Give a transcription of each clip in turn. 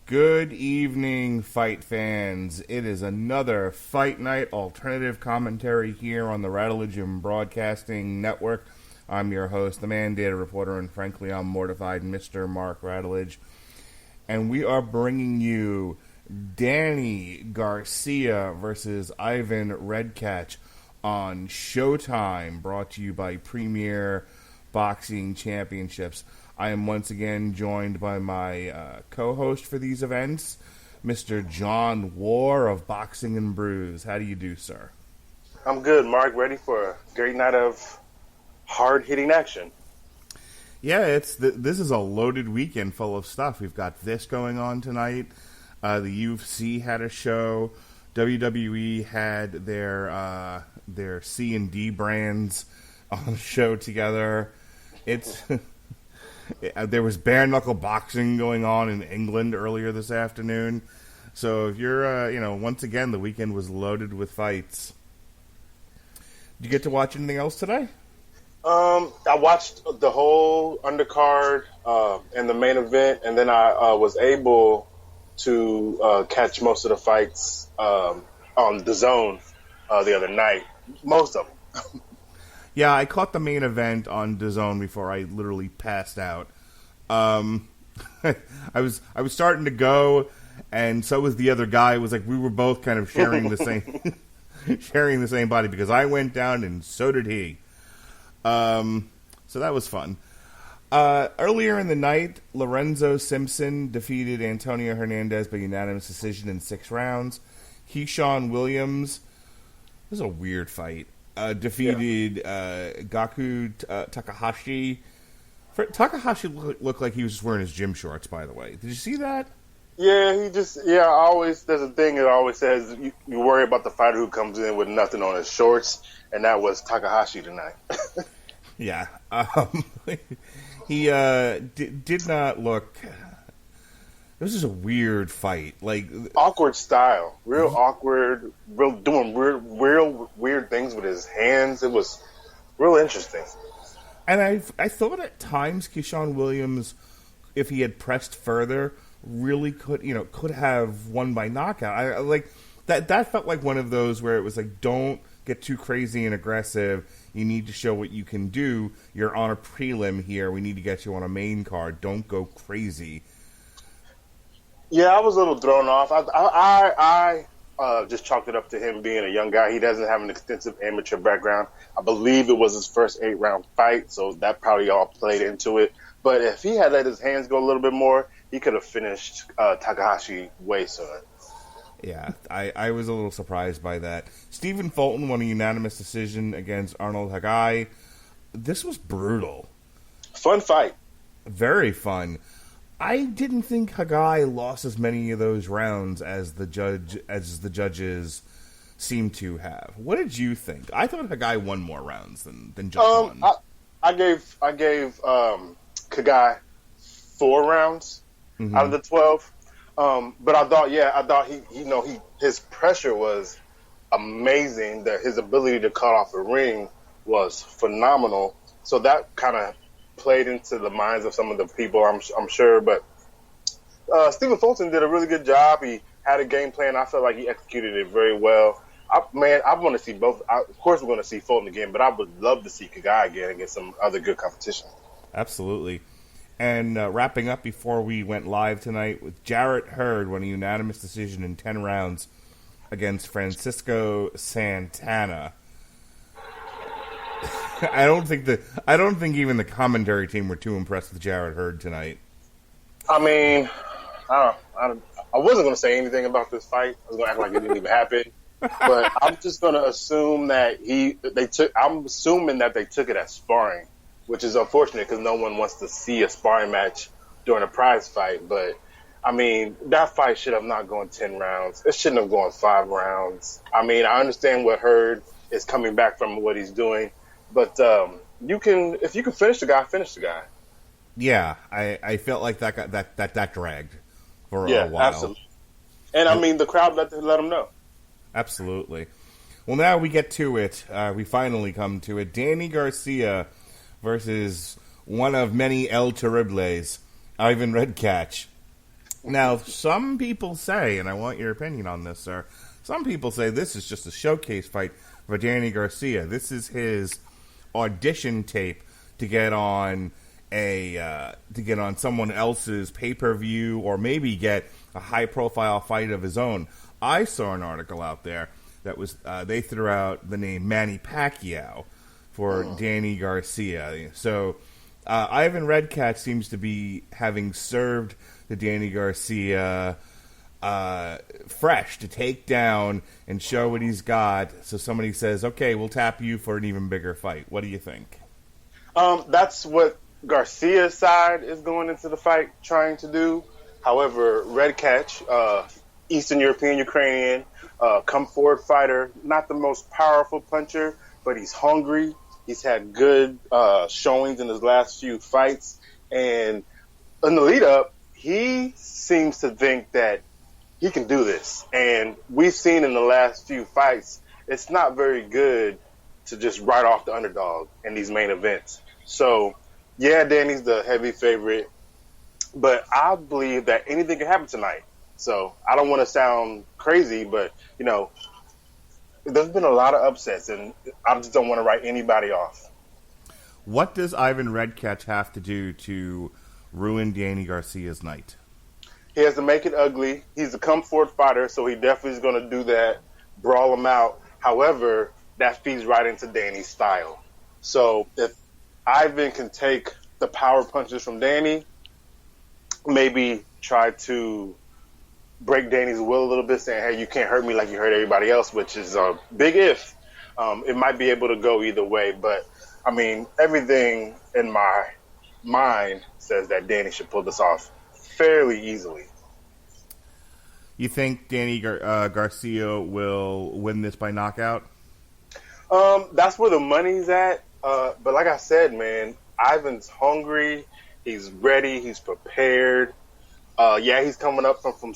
Good evening, fight fans. It is another Fight Night alternative commentary here on the Radulich and Broadcasting Network. I'm your host, the Mandated Reporter, and frankly, I'm mortified, Mr. Mark Radulich. And we are bringing you Danny Garcia versus Ivan Redkach on Showtime, brought to you by Premier Boxing Championships. I am once again joined by my co-host for these events, Mr. Jon War of Boxing N Brews. How do you do, sir? I'm good, Mark. Ready for a great night of hard-hitting action. Yeah, this is a loaded weekend full of stuff. We've got this going on tonight. The UFC had a show. WWE had their C&D brands on a show together. There was bare knuckle boxing going on in England earlier this afternoon. So if you're, once again, the weekend was loaded with fights. Did you get to watch anything else today? I watched the whole undercard and the main event, and then I was able to catch most of the fights on the Zone the other night. Most of them. Yeah, I caught the main event on DAZN before I literally passed out. I was starting to go, and so was the other guy. It was like we were both kind of sharing the same body because I went down and so did he. So that was fun. Earlier in the night, Lorenzo Simpson defeated Antonio Hernandez by unanimous decision in 6 rounds. Keyshawn Williams, this is a weird fight. Defeated Gaku Takahashi. Takahashi looked like he was just wearing his gym shorts, by the way. Did you see that? Yeah, there's a thing that always says you worry about the fighter who comes in with nothing on his shorts, and that was Takahashi tonight. Yeah. He did not look... This is a weird fight. Like awkward style, real awkward, doing weird things with his hands. It was real interesting. And I thought at times Keyshawn Williams, if he had pressed further, really could have won by knockout. I like that felt like one of those where it was like, don't get too crazy and aggressive. You need to show what you can do. You're on a prelim here. We need to get you on a main card. Don't go crazy. Yeah, I was a little thrown off. I just chalked it up to him being a young guy. He doesn't have an extensive amateur background. I believe it was his first 8-round fight, so that probably all played into it. But if he had let his hands go a little bit more, he could have finished Takahashi way sooner. Yeah, I was a little surprised by that. Stephen Fulton won a unanimous decision against Arnold Hagai. This was brutal. Fun fight. Very fun. I didn't think Hagai lost as many of those rounds as the judges seem to have. What did you think? I thought Hagai won more rounds than just one. I gave Hagai 4 rounds out of the 12. But I thought his pressure was amazing. That his ability to cut off a ring was phenomenal. So that kind of played into the minds of some of the people, I'm sure. But Stephen Fulton did a really good job. He had a game plan. I felt like he executed it very well. I want to see both. Of course, we're going to see Fulton again, but I would love to see Hagai again against some other good competition. Absolutely. And wrapping up before we went live tonight with Jarrett Hurd won a unanimous decision in 10 rounds against Francisco Santana. I don't think even the commentary team were too impressed with Jarrett Hurd tonight. I mean, I wasn't going to say anything about this fight. I was going to act like it didn't even happen. But I'm just going to assume that I'm assuming that they took it as sparring, which is unfortunate because no one wants to see a sparring match during a prize fight. But, I mean, that fight should have not gone 10 rounds. It shouldn't have gone 5 rounds. I mean, I understand what Hurd is coming back from, what he's doing. But if you can finish the guy, finish the guy. Yeah, I felt like that dragged for a while. Yeah, absolutely. And, I mean, the crowd let him know. Absolutely. Well, now we get to it. We finally come to it. Danny Garcia versus one of many El Terribles, Ivan Redkach. Now, some people say, and I want your opinion on this, sir. Some people say this is just a showcase fight for Danny Garcia. This is his audition tape to get on someone else's pay-per-view, or maybe get a high-profile fight of his own. I saw an article out there that was they threw out the name Manny Pacquiao for Danny Garcia. So Ivan Redkach seems to be having served the Danny Garcia fresh to take down and show what he's got. So somebody says, okay, we'll tap you for an even bigger fight. What do you think? That's what Garcia's side is going into the fight trying to do. However, Redkach, Eastern European, Ukrainian, come forward fighter, not the most powerful puncher, but he's hungry. He's had good showings in his last few fights. And in the lead up, he seems to think that he can do this. And we've seen in the last few fights, it's not very good to just write off the underdog in these main events. So, yeah, Danny's the heavy favorite, but I believe that anything can happen tonight. So I don't want to sound crazy, but, you know, there's been a lot of upsets, and I just don't want to write anybody off. What does Ivan Redkach have to do to ruin Danny Garcia's night? He has to make it ugly. He's a come-forward fighter, so he definitely is going to do that, brawl him out. However, that feeds right into Danny's style. So if Ivan can take the power punches from Danny, maybe try to break Danny's will a little bit, saying, hey, you can't hurt me like you hurt everybody else, which is a big if. It might be able to go either way, but, I mean, everything in my mind says that Danny should pull this off fairly easily. You think Danny Garcia will win this by knockout? That's where the money's at. But like I said, man, Ivan's hungry. He's ready. He's prepared. He's coming up from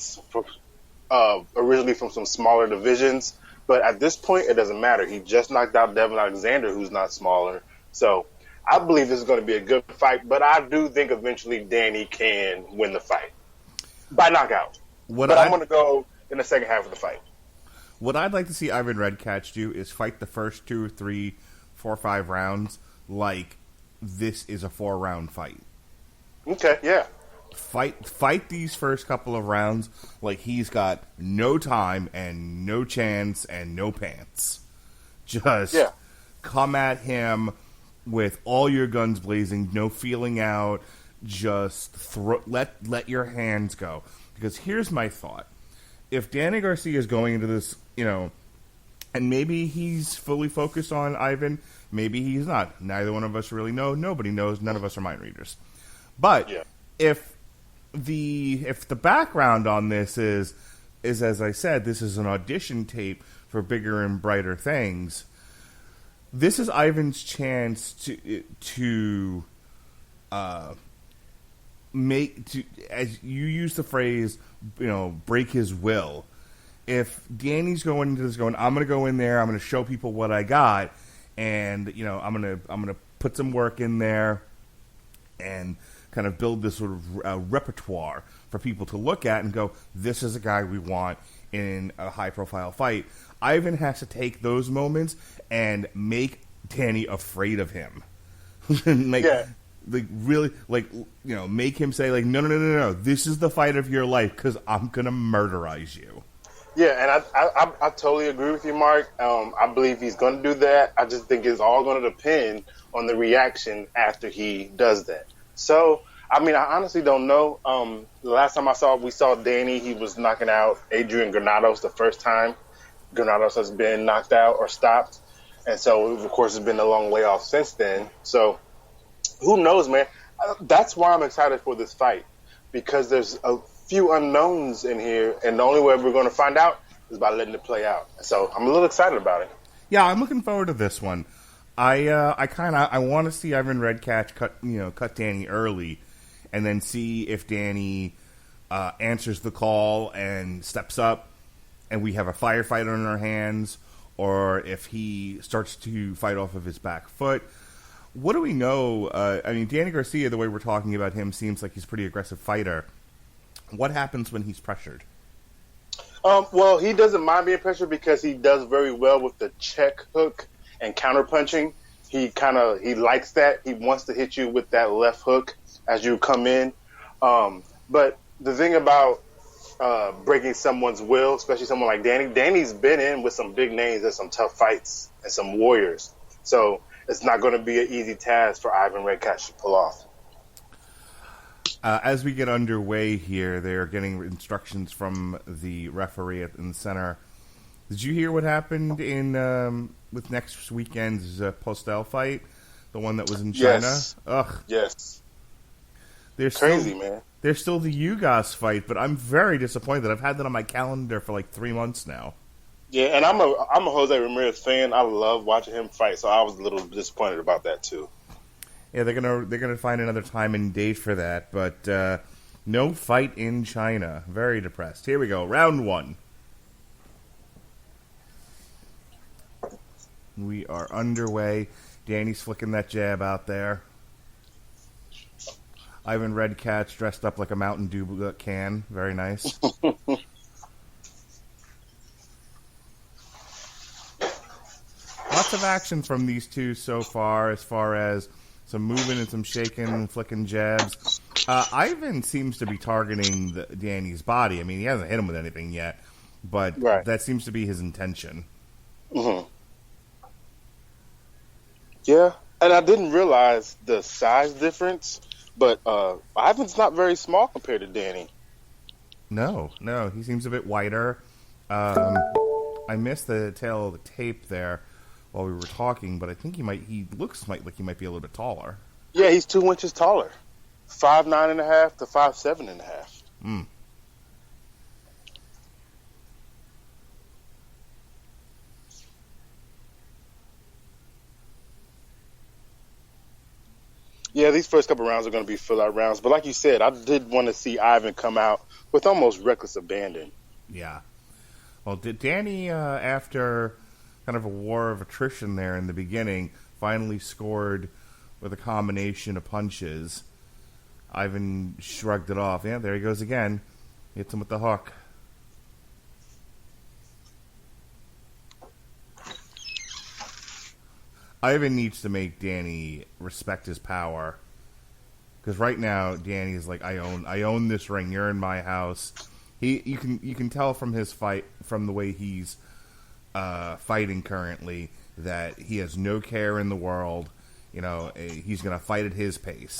originally from some smaller divisions. But at this point, it doesn't matter. He just knocked out Devin Alexander, who's not smaller. So I believe this is going to be a good fight. But I do think eventually Danny can win the fight by knockout. I'm going to go in the second half of the fight. What I'd like to see Ivan Redkach do is fight the first 2, 3, 4, 5 rounds like this is a 4-round fight. Okay, yeah. Fight these first couple of rounds like he's got no time and no chance and no pants. Just come at him with all your guns blazing, no feeling out. Just let your hands go. Because here's my thought. If Danny Garcia is going into this, and maybe he's fully focused on Ivan, maybe he's not. Neither one of us really know. Nobody knows. None of us are mind readers. But if the background on this is as I said, this is an audition tape for bigger and brighter things. This is Ivan's chance to as you use the phrase, break his will. If Danny's going into this I'm going to go in there, I'm going to show people what I got, and I'm going to put some work in there and kind of build this sort of repertoire for people to look at and go, this is a guy we want in a high-profile fight. Ivan has to take those moments and make Danny afraid of him. Make him say, no, this is the fight of your life because I'm going to murderize you. Yeah, and I totally agree with you, Mark. I believe he's going to do that. I just think it's all going to depend on the reaction after he does that. So, I mean, I honestly don't know. The last time we saw Danny, he was knocking out Adrian Granados the first time. Granados has been knocked out or stopped. And so, of course, it's been a long layoff since then. So, who knows, man? That's why I'm excited for this fight, because there's a few unknowns in here, and the only way we're going to find out is by letting it play out. So I'm a little excited about it. Yeah, I'm looking forward to this one. I want to see Ivan Redkach cut Danny early, and then see if Danny answers the call and steps up, and we have a firefight on our hands, or if he starts to fight off of his back foot. What do we know? Danny Garcia, the way we're talking about him, seems like he's a pretty aggressive fighter. What happens when he's pressured? Well, he doesn't mind being pressured because he does very well with the check hook and counter punching. He likes that. He wants to hit you with that left hook as you come in. But the thing about breaking someone's will, especially someone like Danny's been in with some big names and some tough fights and some warriors. So it's not going to be an easy task for Ivan Redkach to pull off. As we get underway here, they're getting instructions from the referee in the center. Did you hear what happened in with next weekend's Postel fight? The one that was in China? Yes. Ugh. Yes. There's crazy, man. There's still the Ugas fight, but I'm very disappointed. I've had that on my calendar for like 3 months now. Yeah, and I'm a Jose Ramirez fan. I love watching him fight, so I was a little disappointed about that too. Yeah, they're gonna find another time and date for that, but no fight in China. Very depressed. Here we go, round 1. We are underway. Danny's flicking that jab out there. Ivan Redkach dressed up like a Mountain Dew can. Very nice. Lots of action from these two so far, as far as some moving and some shaking and flicking jabs. Ivan seems to be targeting Danny's body. I mean, he hasn't hit him with anything yet, but that seems to be his intention. Mm-hmm. Yeah, and I didn't realize the size difference, but Ivan's not very small compared to Danny. No, he seems a bit wider. I missed the tail of the tape there while we were talking, but I think he looks like he might be a little bit taller. Yeah, he's 2 inches taller. 5'9.5" to 5'7.5". Mm. Yeah, these first couple rounds are going to be fill-out rounds. But like you said, I did want to see Ivan come out with almost reckless abandon. Yeah. Well, did Danny, after kind of a war of attrition there in the beginning, finally scored with a combination of punches. Ivan shrugged it off. Yeah, there he goes again. Hits him with the hook. Ivan needs to make Danny respect his power, because right now Danny's like, I own this ring. You're in my house. You can tell from his fight, from the way he's fighting currently, that he has no care in the world. You know, he's going to fight at his pace.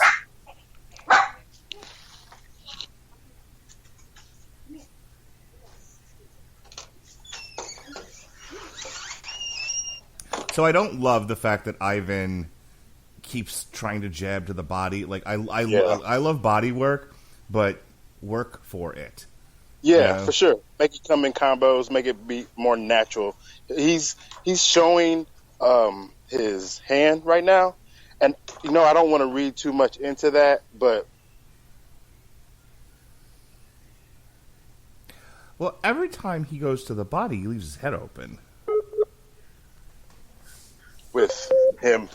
So I don't love the fact that Ivan keeps trying to jab to the body. Like I love body work, but work for it. Yeah, for sure. Make it come in combos. Make it be more natural. He's showing his hand right now, and I don't want to read too much into that, but well, every time he goes to the body, he leaves his head open. With him.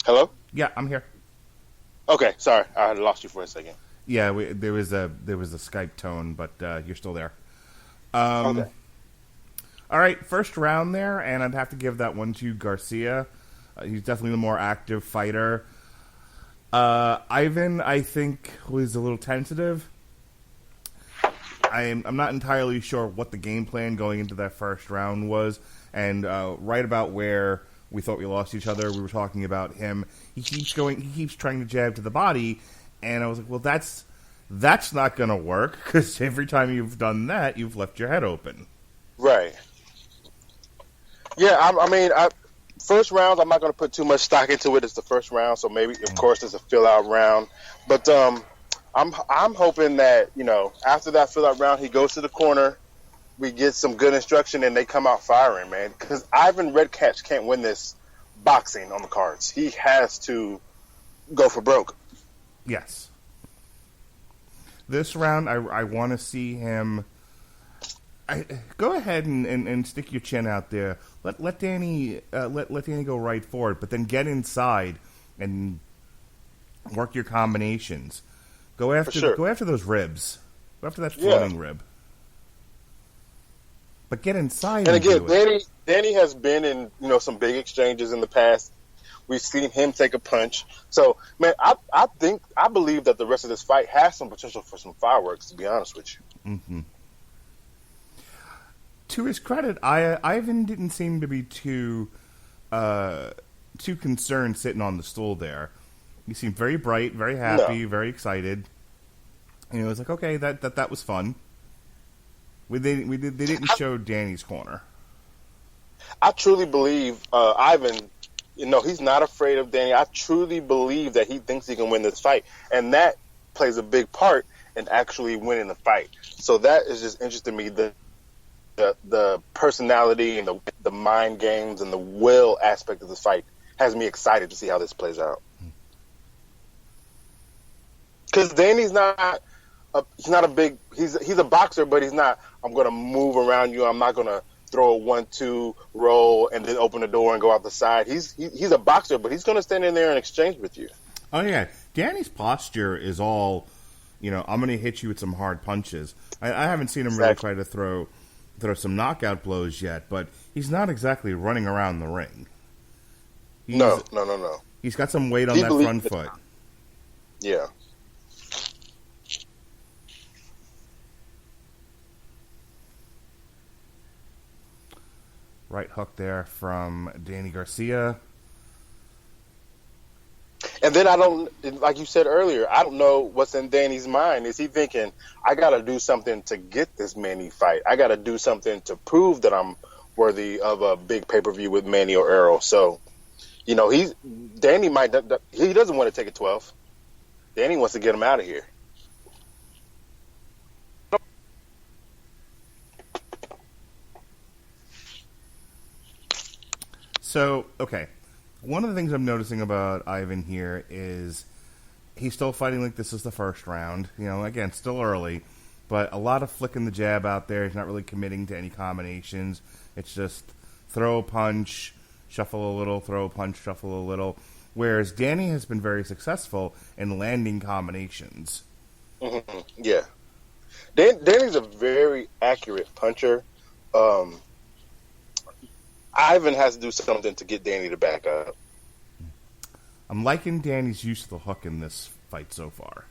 Hello? Yeah, I'm here. Okay, sorry, I had lost you for a second. Yeah, there was a Skype tone, but you're still there. Okay. All right, first round there, and I'd have to give that one to Garcia. He's definitely the more active fighter. Ivan, I think, was a little tentative. I'm not entirely sure what the game plan going into that first round was, and right about where we thought we lost each other, we were talking about him. He keeps trying to jab to the body, and I was like, well, that's not going to work, because every time you've done that, you've left your head open. Right. Yeah, I mean, first round, I'm not going to put too much stock into it. It's the first round, so maybe, of course, it's a fill-out round. But I'm hoping that, after that fill-out round, he goes to the corner, we get some good instruction, and they come out firing, man. Because Ivan Redkach can't win this boxing on the cards. He has to go for broke. Yes. This round, I want to see him Go ahead and stick your chin out there. Let Danny let Danny go right for it, but then get inside and work your combinations. Go after those ribs. Go after that floating rib. But get inside. And again, Danny has been in some big exchanges in the past. We've seen him take a punch. So, man, I believe that the rest of this fight has some potential for some fireworks, to be honest with you. Mm-hmm. To his credit, Ivan didn't seem to be too concerned sitting on the stool there. He seemed very bright, very happy, very excited. And it was like, okay, that was fun. They didn't show Danny's corner. I truly believe Ivan, he's not afraid of Danny. I truly believe that he thinks he can win this fight. And that plays a big part in actually winning the fight. So that is just interesting to me, the personality and the mind games and the will aspect of this fight has me excited to see how this plays out. Because Danny's he's a boxer, but he's not, I'm going to move around you. I'm not going to throw a 1-2 roll and then open the door and go out the side. He's a boxer, but he's going to stand in there and exchange with you. Oh, yeah. Danny's posture is all, I'm going to hit you with some hard punches. I haven't seen him really try to throw some knockout blows yet, but he's not exactly running around the ring. No. He's got some weight on that front foot. Yeah. Right hook there from Danny Garcia. And then like you said earlier, I don't know what's in Danny's mind. Is he thinking, I got to do something to get this Manny fight? I got to do something to prove that I'm worthy of a big pay-per-view with Manny or Errol. So, Danny he doesn't want to take a 12. Danny wants to get him out of here. So, okay. One of the things I'm noticing about Ivan here is he's still fighting like this is the first round. Again, still early, but a lot of flicking the jab out there. He's not really committing to any combinations. It's just throw a punch, shuffle a little, throw a punch, shuffle a little. Whereas Danny has been very successful in landing combinations. Mm-hmm. Yeah. Danny's a very accurate puncher. Ivan has to do something to get Danny to back up. I'm liking Danny's use of the hook in this fight so far.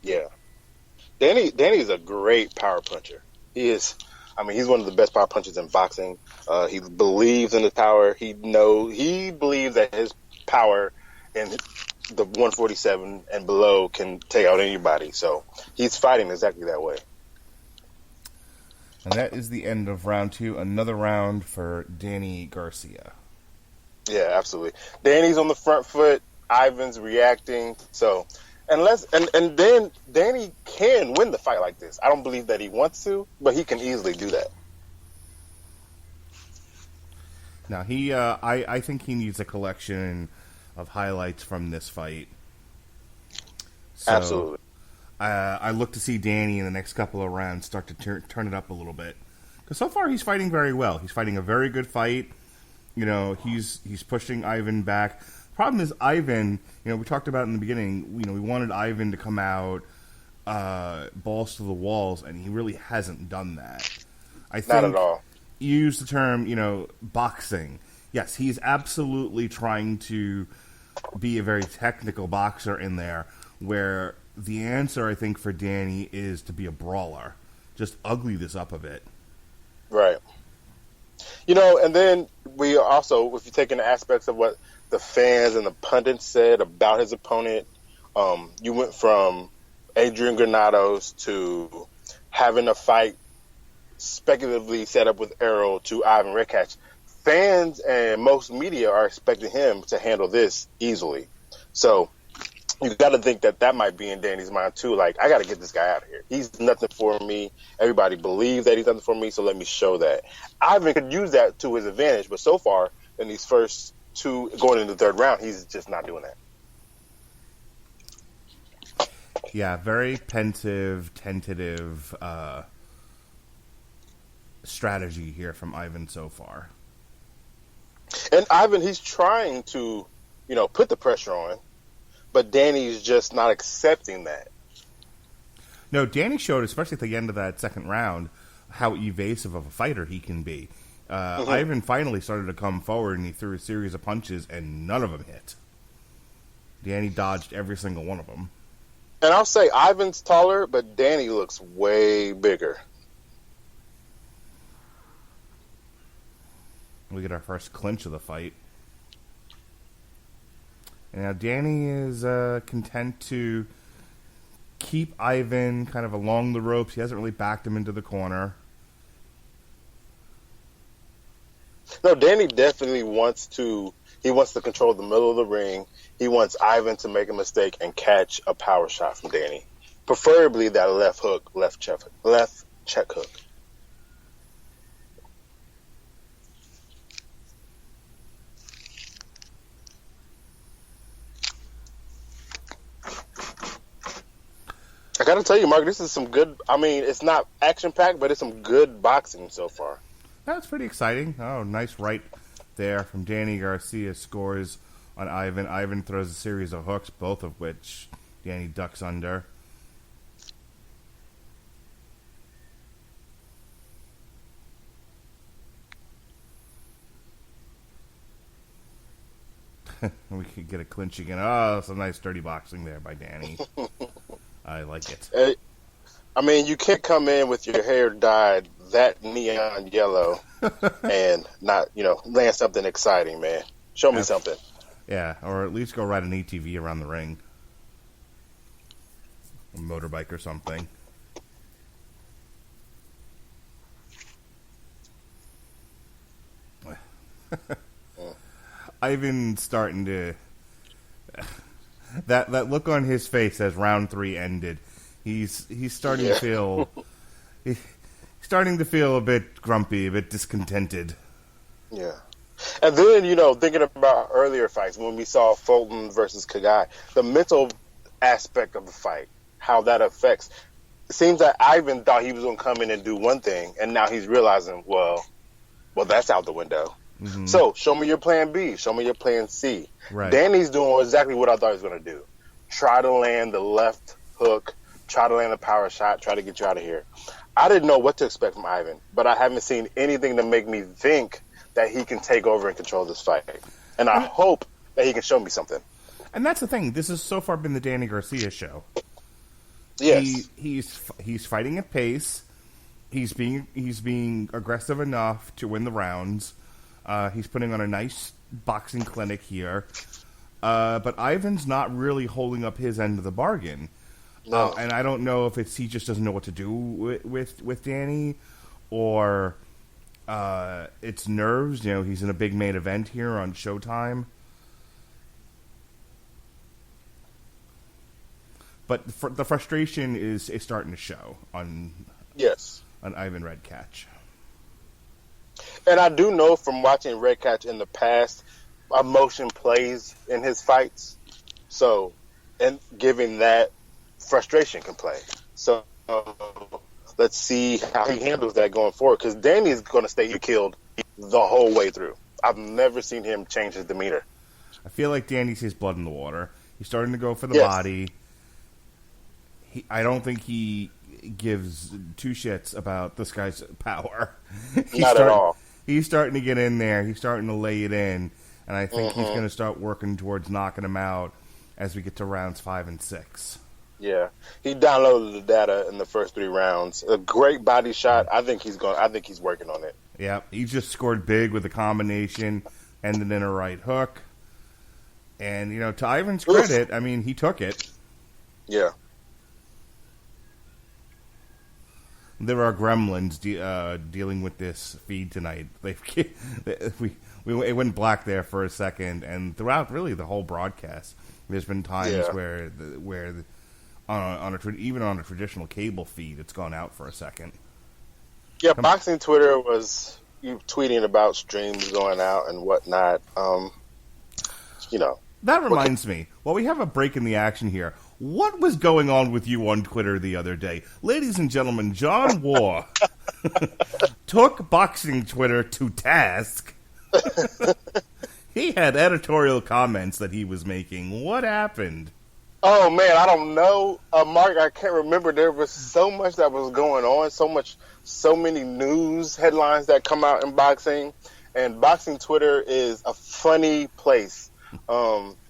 Yeah. Danny's a great power puncher. He is. He's one of the best power punchers in boxing. He believes in his power. He believes that his power in the 147 and below can take out anybody. So he's fighting exactly that way. And that is the end of round 2. Another round for Danny Garcia. Yeah, absolutely. Danny's on the front foot. Ivan's reacting. So, and then Danny can win the fight like this. I don't believe that he wants to, but he can easily do that. Now, I think he needs a collection of highlights from this fight. So, absolutely. I look to see Danny in the next couple of rounds start to turn it up a little bit. Because so far he's fighting very well. He's fighting a very good fight. He's pushing Ivan back. Problem is Ivan, we talked about in the beginning, we wanted Ivan to come out balls to the walls, and he really hasn't done that. I think not at all. You use the term, boxing. Yes, he's absolutely trying to be a very technical boxer in there, where the answer, I think, for Danny is to be a brawler. Just ugly this up a bit. Right. And then we also, if you take in the aspects of what the fans and the pundits said about his opponent, you went from Adrian Granados to having a fight speculatively set up with Errol to Ivan Redkach. Fans and most media are expecting him to handle this easily. So you got to think that might be in Danny's mind too. Like, I got to get this guy out of here. He's nothing for me. Everybody believes that he's nothing for me, so let me show that. Ivan could use that to his advantage, but so far in these first 2 going into the 3rd round, he's just not doing that. Yeah, very pensive, tentative. strategy here from Ivan so far. And Ivan, he's trying to, put the pressure on, but Danny's just not accepting that. No, Danny showed, especially at the end of that second round, how evasive of a fighter he can be. Ivan finally started to come forward, and he threw a series of punches, and none of them hit. Danny dodged every single one of them. And I'll say Ivan's taller, but Danny looks way bigger. We get our first clinch of the fight. And now Danny is content to keep Ivan kind of along the ropes. He hasn't really backed him into the corner. No, Danny definitely wants to control the middle of the ring. He wants Ivan to make a mistake and catch a power shot from Danny. Preferably that left check hook. I gotta tell you, Mark, this is some good. I mean, it's not action-packed, but it's some good boxing so far. That's pretty exciting. Oh, nice right there from Danny Garcia. Scores on Ivan. Ivan throws a series of hooks, both of which Danny ducks under. We could get a clinch again. Oh, some nice dirty boxing there by Danny. I like it. I mean, you can't come in with your hair dyed that neon yellow and not, land something exciting, man. Show me something. Yeah, or at least go ride an ATV around the ring. A motorbike or something. Ivan's starting to... That look on his face as round 3 ended. He's starting to feel... He's starting to feel a bit grumpy, a bit discontented. Yeah. And then, thinking about earlier fights, when we saw Fulton versus Kagai, the mental aspect of the fight, how that affects... It seems that Ivan thought he was going to come in and do one thing, and now he's realizing, well, that's out the window. Mm-hmm. So, show me your plan B. Show me your plan C. Right. Danny's doing exactly what I thought he was going to do. Try to land the left hook, try to land a power shot, try to get you out of here. I didn't know what to expect from Ivan, but I haven't seen anything to make me think that he can take over and control this fight. And I hope that he can show me something. And that's the thing. This has so far been the Danny Garcia show. Yes. He's fighting at pace. He's being aggressive enough to win the rounds. He's putting on a nice boxing clinic here. But Ivan's not really holding up his end of the bargain. No. And I don't know if he just doesn't know what to do with Danny, or it's nerves. He's in a big main event here on Showtime. But the frustration is starting to show on Ivan Redkach. And I do know from watching Redkach in the past, emotion plays in his fights. So, and giving that, frustration can play. So, let's see how he handles that going forward. Because Danny's going to stay killed the whole way through. I've never seen him change his demeanor. I feel like Danny sees blood in the water. He's starting to go for the body. I don't think he gives two shits about this guy's power. Not at all. He's starting to get in there. He's starting to lay it in. And I think he's going to start working towards knocking him out as we get to rounds 5 and 6. Yeah. He downloaded the data in the first 3 rounds. A great body shot. I think he's working on it. Yeah. He just scored big with a combination, ended in a right hook. And, to Ivan's credit, I mean, he took it. Yeah. There are gremlins dealing with this feed tonight. It went black there for a second, and throughout really the whole broadcast, there's been times where even on a traditional cable feed, it's gone out for a second. Yeah, Boxing Twitter was tweeting about streams going out and whatnot. That reminds me. While we have a break in the action here, What was going on with you on Twitter the other day? Ladies and gentlemen, Jon War took boxing Twitter to task. He had editorial comments that he was making. What happened? Oh, man, I don't know. Mark, I can't remember. There was so much that was going on, so many news headlines that come out in boxing. And boxing Twitter is a funny place.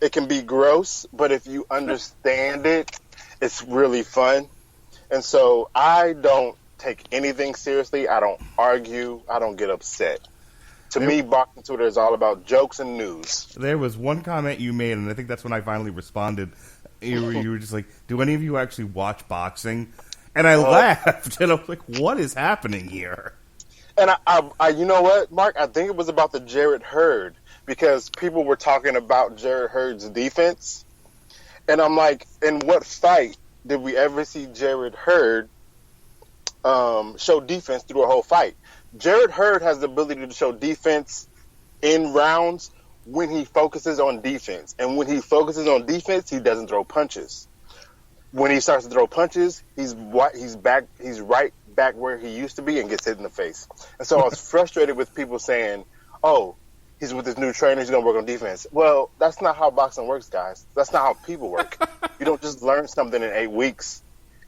It can be gross, but if you understand it, it's really fun. And so I don't take anything seriously. I don't argue. I don't get upset. To me, boxing Twitter is all about jokes and news. There was one comment you made, and I think that's when I finally responded. You were just like, do any of you actually watch boxing? And I laughed, and I was like, what is happening here? And I you know what, Mark? I think it was about the Jarrett Hurd, because people were talking about Jarrett Hurd's defense. And I'm like, in what fight did we ever see Jarrett Hurd show defense through a whole fight? Jarrett Hurd has the ability to show defense in rounds when he focuses on defense. And when he focuses on defense, he doesn't throw punches. When he starts to throw punches, he's right back where he used to be and gets hit in the face. And so I was frustrated with people saying, oh, he's with his new trainer, he's going to work on defense. Well, that's not how boxing works, guys. That's not how people work. You don't just learn something in 8 weeks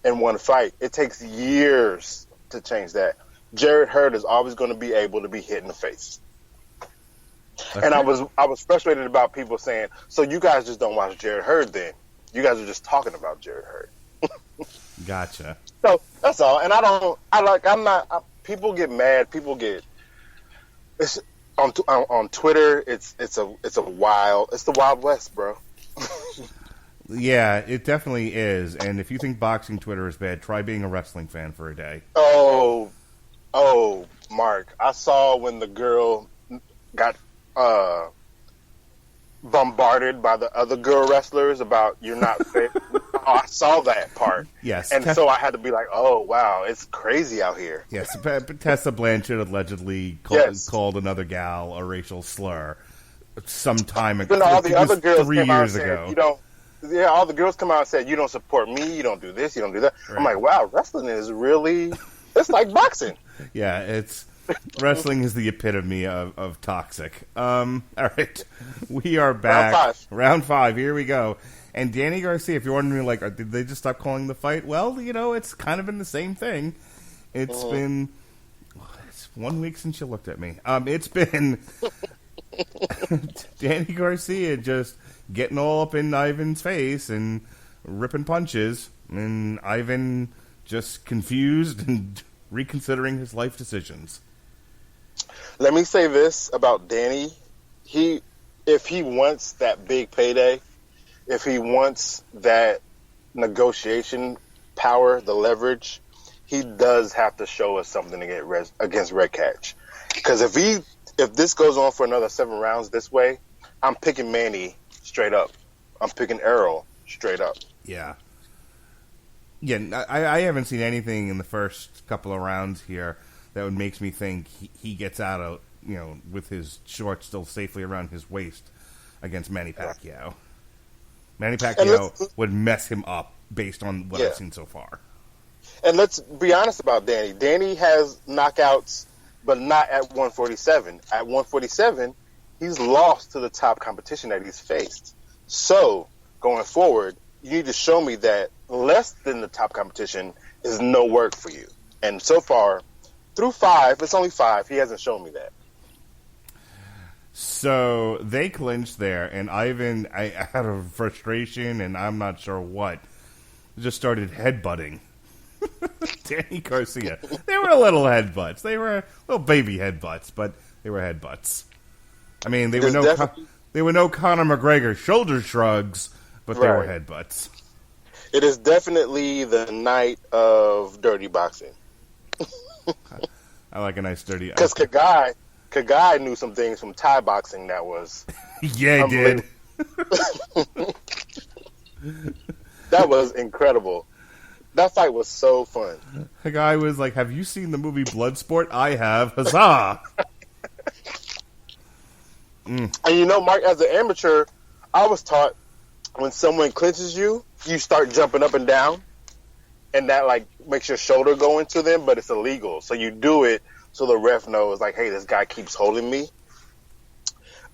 in one fight. It takes years to change that. Jarrett Hurd is always going to be able to be hit in the face. Okay. And I was frustrated about people saying, so you guys just don't watch Jarrett Hurd then. You guys are just talking about Jarrett Hurd. Gotcha. So that's all. And people get mad. People get, it's on Twitter. It's the Wild West, bro. Yeah, it definitely is. And if you think boxing Twitter is bad, try being a wrestling fan for a day. Oh, Mark, I saw when the girl got bombarded by the other girl wrestlers about you're not fit. I saw that part. Yes. And so I had to be like, oh, wow, it's crazy out here. Yes, Tessa Blanchard allegedly called another gal a racial slur sometime ago. All the other girls 3 years ago. All the girls come out and said, you don't support me, you don't do this, you don't do that. Right. I'm like, wow, wrestling is really, it's like boxing. Yeah, wrestling is the epitome of toxic. All right, we are back. Round 5, here we go. And Danny Garcia, if you're wondering, like, did they just stop calling the fight? Well, it's kind of been the same thing. It's been 1 week since you looked at me. It's been Danny Garcia just getting all up in Ivan's face and ripping punches, and Ivan just confused and reconsidering his life decisions. Let me say this about Danny. If he wants that big payday, if he wants that negotiation power, the leverage, he does have to show us something against Redkach. Because if this goes on for another 7 rounds this way, I'm picking Manny straight up. I'm picking Errol straight up. Yeah. Yeah, I haven't seen anything in the first couple of rounds here that would makes me think he gets out of, with his shorts still safely around his waist against Manny Pacquiao. Manny Pacquiao would mess him up based on what I've seen so far. And let's be honest about Danny. Danny has knockouts, but not at 147. At 147, he's lost to the top competition that he's faced. So, going forward, you need to show me that less than the top competition is no work for you. And so far, through 5, it's only 5, he hasn't shown me that. So they clinched there, and Ivan, out of frustration and I'm not sure what, just started headbutting Danny Garcia. They were little headbutts. They were little baby headbutts, but they were headbutts. I mean, they were no Conor McGregor shoulder shrugs, but they were headbutts. It is definitely the night of dirty boxing. I like a nice dirty. Because Kagai knew some things from Thai boxing that was. Yeah, he did. That was incredible. That fight was so fun. Kagai was like, "Have you seen the movie Bloodsport? I have. Huzzah!" And Mark, as an amateur, I was taught when someone clinches you, you start jumping up and down, and that like makes your shoulder go into them, but it's illegal. So you do it so the ref knows, like, hey, this guy keeps holding me.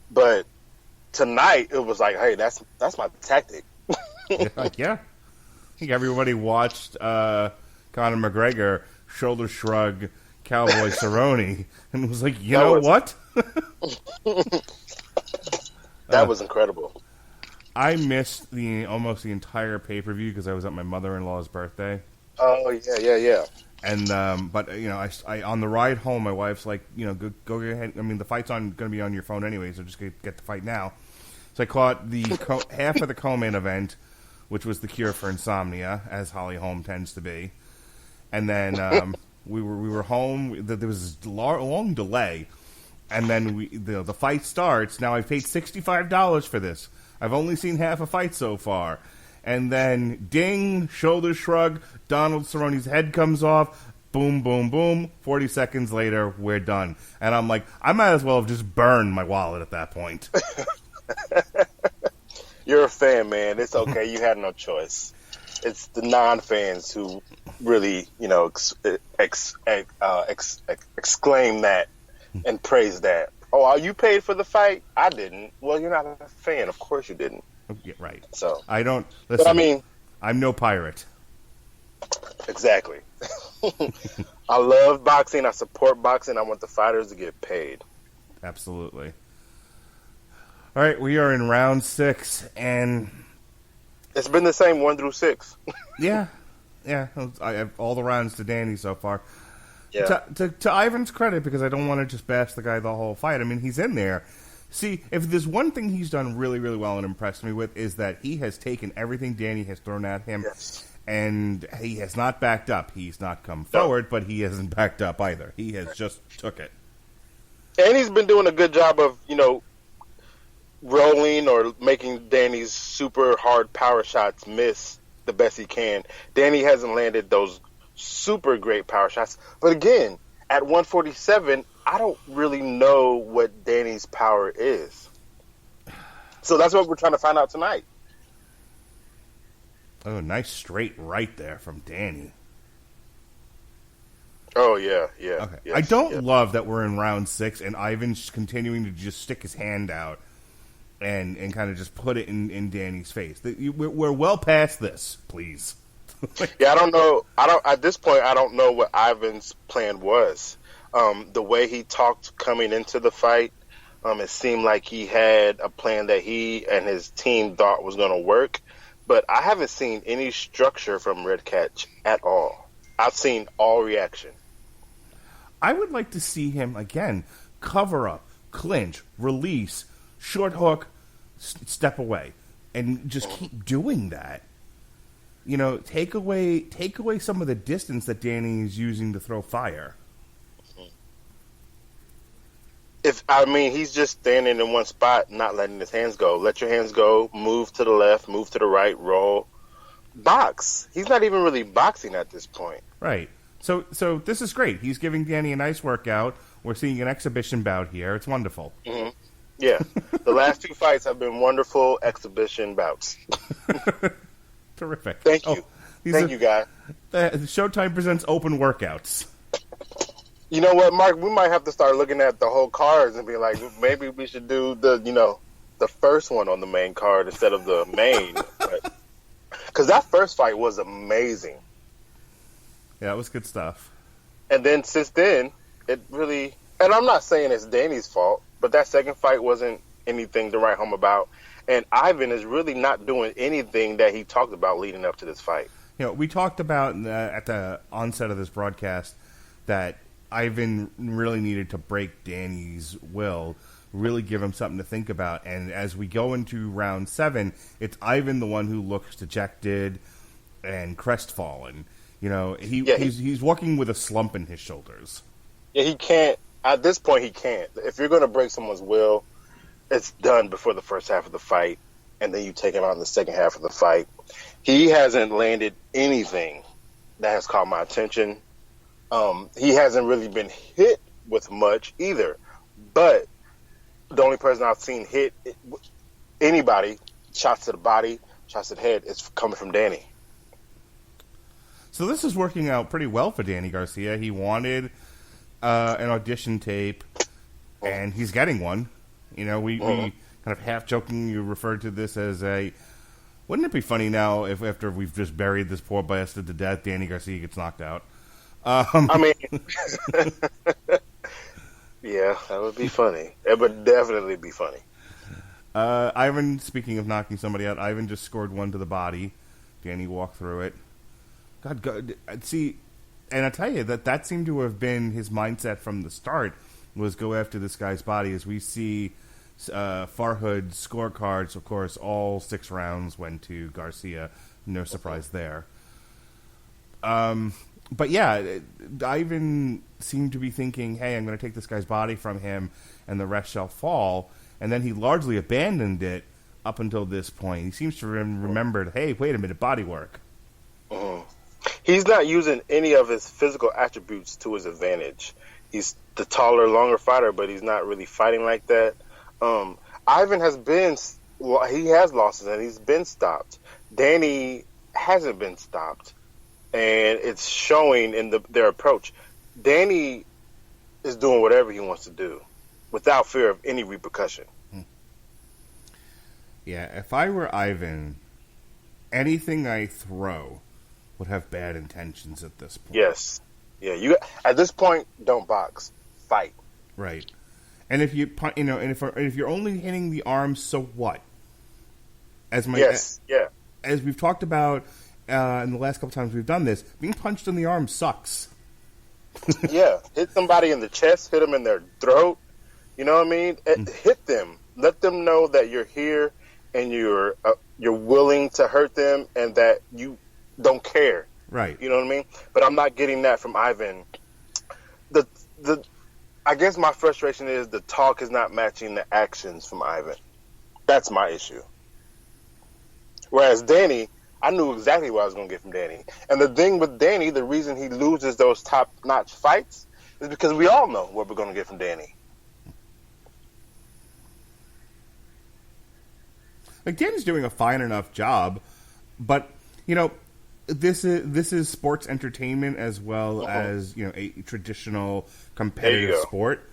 But tonight it was like, hey, that's my tactic. Yeah. I think everybody watched Conor McGregor shoulder shrug Cowboy Cerrone and was like, you know what? That was incredible. I missed almost the entire pay-per-view because I was at my mother-in-law's birthday. Oh, yeah. And but I on the ride home, my wife's like, go ahead. I mean, the fight's going to be on your phone anyway, so just get the fight now. So I caught the half of the co-main event, which was the cure for insomnia, as Holly Holm tends to be. And then we were home. There was a long delay, and then the fight starts. Now I've paid $65 for this. I've only seen half a fight so far. And then, ding, shoulder shrug, Donald Cerrone's head comes off, boom, boom, boom. 40 seconds later, we're done. And I'm like, I might as well have just burned my wallet at that point. You're a fan, man. It's okay. You had no choice. It's the non-fans who really, exclaim that and praise that. Oh, you paid for the fight? I didn't. Well, you're not a fan. Of course you didn't. Yeah, right. So I don't listen. But I mean, I'm no pirate. Exactly. I love boxing. I support boxing. I want the fighters to get paid. Absolutely. All right, we are in round 6, and it's been the same 1 through 6. yeah. I have all the rounds to Danny so far. Yeah. To Ivan's credit, because I don't want to just bash the guy the whole fight. I mean, he's in there. See, if there's one thing he's done really, really well and impressed me with is that he has taken everything Danny has thrown at him, and he has not backed up. He's not come forward, but he hasn't backed up either. He has just took it. And he's been doing a good job of, rolling or making Danny's super hard power shots miss the best he can. Danny hasn't landed those super great power shots. But again, at 147, I don't really know what Danny's power is. So that's what we're trying to find out tonight. Oh, nice straight right there from Danny. Oh, yeah. Okay. Yes, I don't love that we're in round 6 and Ivan's continuing to just stick his hand out and kind of just put it in Danny's face. We're well past this, please. Yeah, I don't know. At this point, I don't know what Ivan's plan was. The way he talked coming into the fight, it seemed like he had a plan that he and his team thought was going to work. But I haven't seen any structure from Redkach at all. I've seen all reaction. I would like to see him, again, cover up, clinch, release, short hook, step away, and just keep doing that. Take away some of the distance that Danny is using to throw fire. He's just standing in one spot, not letting his hands go. Let your hands go, move to the left, move to the right, roll. Box. He's not even really boxing at this point. Right. So this is great. He's giving Danny a nice workout. We're seeing an exhibition bout here. It's wonderful. Mm-hmm. Yeah. The last 2 fights have been wonderful exhibition bouts. Terrific. Thank you. Thank you, guys. Showtime presents open workouts. You know what, Mark? We might have to start looking at the whole cards and be like, maybe we should do the first one on the main card instead of the main. Because that first fight was amazing. Yeah, it was good stuff. And then since then, it really... And I'm not saying it's Danny's fault, but that second fight wasn't anything to write home about. And Ivan is really not doing anything that he talked about leading up to this fight. We talked about at the onset of this broadcast that Ivan really needed to break Danny's will, really give him something to think about. And as we go into round 7, it's Ivan the one who looks dejected and crestfallen. He's walking with a slump in his shoulders. Yeah, he can't. At this point, he can't. If you're going to break someone's will, it's done before the first half of the fight, and then you take it on the second half of the fight. He hasn't landed anything that has caught my attention. He hasn't really been hit with much either. But the only person I've seen hit anybody, shots to the body, So I said, head, it's coming from Danny. So this is working out pretty well for Danny Garcia. He wanted an audition tape, and he's getting one. You know, we kind of half-jokingly referred to this as a... Wouldn't it be funny now if after we've just buried this poor bastard to death, Danny Garcia gets knocked out? I mean... yeah, that would be funny. It would definitely be funny. Ivan, speaking of knocking somebody out, Ivan just scored one to the body. Danny walked through it. God, see, and I tell you that seemed to have been his mindset from the start, was go after this guy's body. As we see Farhood's scorecards, of course, all 6 rounds went to Garcia. No surprise there. But yeah, Ivan seemed to be thinking, hey, I'm going to take this guy's body from him, and the rest shall fall. And then he largely abandoned it up until this point. He seems to have remembered, hey, wait a minute, body work. He's not using any of his physical attributes to his advantage. He's the taller, longer fighter, but he's not really fighting like that. Ivan he has losses and he's been stopped. Danny hasn't been stopped, and it's showing in their approach. Danny is doing whatever he wants to do without fear of any repercussion. Yeah, if I were Ivan, anything I throw would have bad intentions at this point. Yes. Yeah, you at this point don't box, fight. Right. And if you and if you're only hitting the arms, so what? As we've talked about in the last couple times we've done this, being punched in the arm sucks. Yeah, hit somebody in the chest, hit them in their throat. You know what I mean? Hit them. Let them know that you're here and you're willing to hurt them and that you don't care. Right. You know what I mean? But I'm not getting that from Ivan. I guess my frustration is the talk is not matching the actions from Ivan. That's my issue. Whereas Danny, I knew exactly what I was going to get from Danny. And the thing with Danny, the reason he loses those top-notch fights is because we all know what we're going to get from Danny. Like, Danny's doing a fine enough job, but, you know, this is sports entertainment as well as, you know, a traditional competitive sport.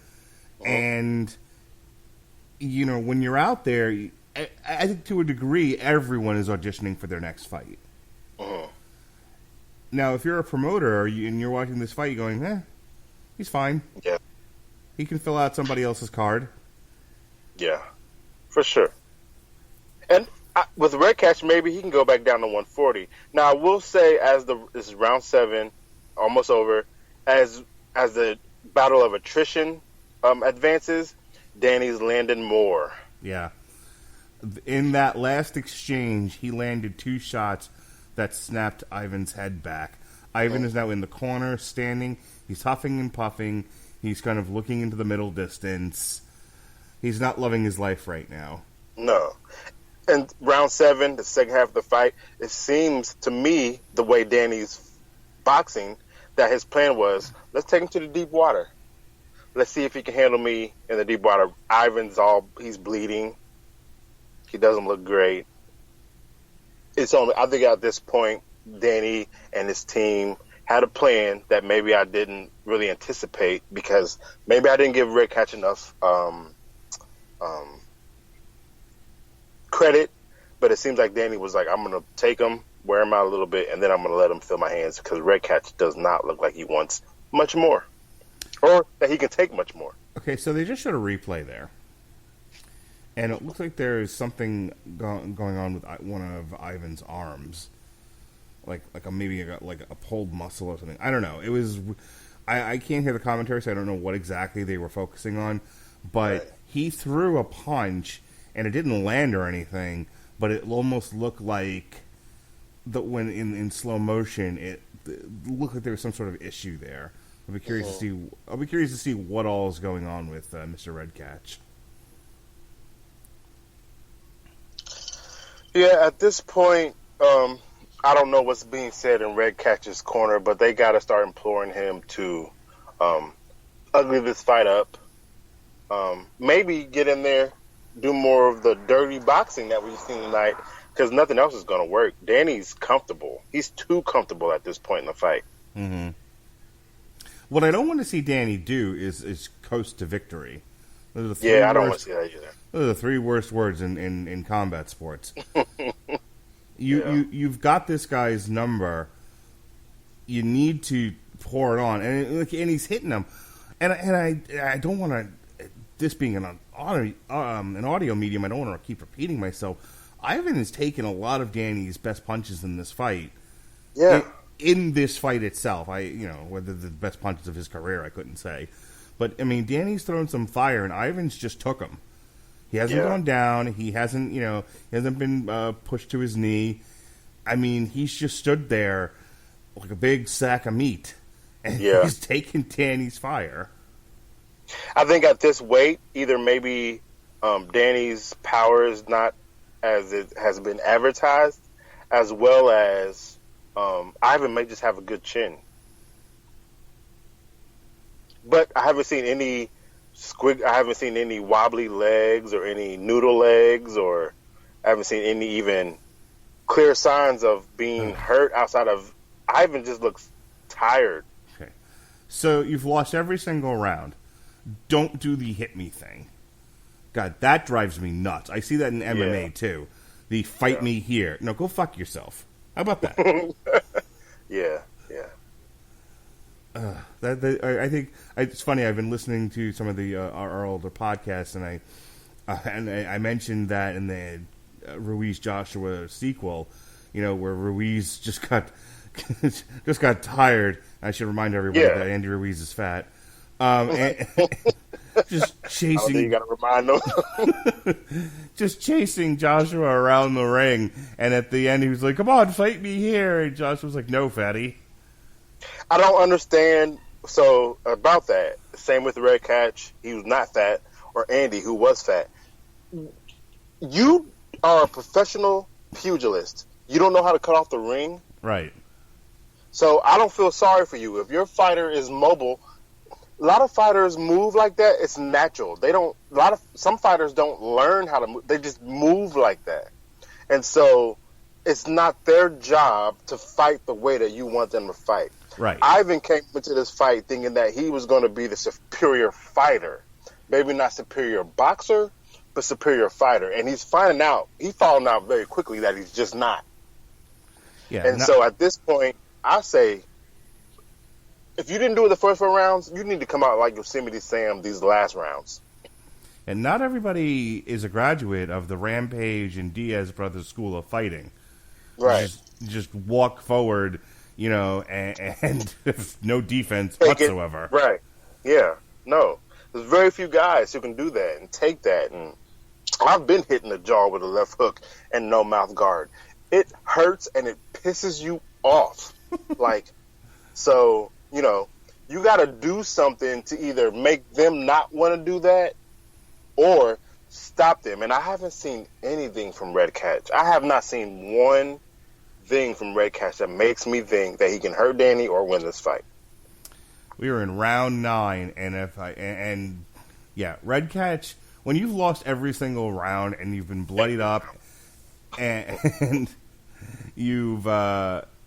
And, you know, when you're out there, I think to a degree, everyone is auditioning for their next fight. Now, if you're a promoter and you're watching this fight, you're going, he's fine. Yeah. He can fill out somebody else's card. Yeah, for sure. And with Redkach, maybe he can go back down to 140. Now, I will say, this is round 7, almost over, as the battle of attrition advances, Danny's landing more. Yeah. In that last exchange, he landed 2 shots that snapped Ivan's head back. Ivan is now in the corner, standing. He's huffing and puffing. He's kind of looking into the middle distance. He's not loving his life right now. No. And round 7, the second half of the fight, it seems to me, the way Danny's boxing, that his plan was, let's take him to the deep water. Let's see if he can handle me in the deep water. He's bleeding. He doesn't look great. I think at this point, Danny and his team had a plan that maybe I didn't really anticipate because maybe I didn't give Redkach enough credit, but it seems like Danny was like, I'm going to take him, wear him out a little bit, and then I'm going to let him fill my hands because Redkach does not look like he wants much more or that he can take much more. Okay, so they just showed a replay there. And it looks like there is something going on with one of Ivan's arms. Like maybe a pulled muscle or something. I don't know. It was... I can't hear the commentary, so I don't know what exactly they were focusing on. But he threw a punch, and it didn't land or anything, but it almost looked like when in slow motion, it looked like there was some sort of issue there. I'll be curious to see what all is going on with Mr. Redkach. Yeah, at this point, I don't know what's being said in Redkach's corner, but they got to start imploring him to ugly this fight up. Maybe get in there, do more of the dirty boxing that we've seen tonight, because nothing else is going to work. Danny's comfortable. He's too comfortable at this point in the fight. Mm-hmm. What I don't want to see Danny do is coast to victory. I don't want to see that either. Those are the three worst words in combat sports. You've got this guy's number. You need to pour it on, and he's hitting them. And I don't want to. This being an audio medium, I don't want to keep repeating myself. Ivan has taken a lot of Danny's best punches in this fight. Yeah. In this fight itself, whether the best punches of his career, I couldn't say. But, I mean, Danny's thrown some fire, and Ivan's just took him. He hasn't gone down. He hasn't, been pushed to his knee. I mean, he's just stood there like a big sack of meat, and he's taking Danny's fire. I think at this weight, either maybe Danny's power is not as it has been advertised, as well as Ivan may just have a good chin. But I haven't seen any wobbly legs or any noodle legs, or I haven't seen any even clear signs of being hurt outside of Ivan just looks tired. Okay. So you've lost every single round. Don't do the hit me thing. God, that drives me nuts. I see that in MMA too. The fight me here. No, go fuck yourself. How about that? Yeah. I think it's funny. I've been listening to some of our older podcasts, and I mentioned that in the Ruiz Joshua sequel, where Ruiz just got tired. I should remind everybody that Andy Ruiz is fat. And just chasing. You got to remind them. Just chasing Joshua around the ring, and at the end he was like, "Come on, fight me here." And Joshua was like, "No, fatty." I don't understand. So about that, same with Redkach. He was not fat, or Andy, who was fat. You are a professional pugilist. You don't know how to cut off the ring, right? So I don't feel sorry for you if your fighter is mobile. A lot of fighters move like that. It's natural. Some fighters don't learn how to move. They just move like that. And so it's not their job to fight the way that you want them to fight. Right. Ivan came into this fight thinking that he was going to be the superior fighter. Maybe not superior boxer, but superior fighter. And he's falling out very quickly that he's just not. Yeah. And so at this point, I say, if you didn't do it the first 4 rounds, you need to come out like Yosemite Sam these last rounds. And not everybody is a graduate of the Rampage and Diaz brothers school of fighting. Right. Just walk forward, and no defense whatsoever. Right. Yeah. No. There's very few guys who can do that and take that. And I've been hitting the jaw with a left hook and no mouth guard. It hurts and it pisses you off. So, you got to do something to either make them not want to do that or stop them. And I haven't seen anything from Redkach. I have not seen one thing from Redkach that makes me think that he can hurt Danny or win this fight. We were in round 9, and Redkach, when you've lost every single round and you've been bloodied up, and you've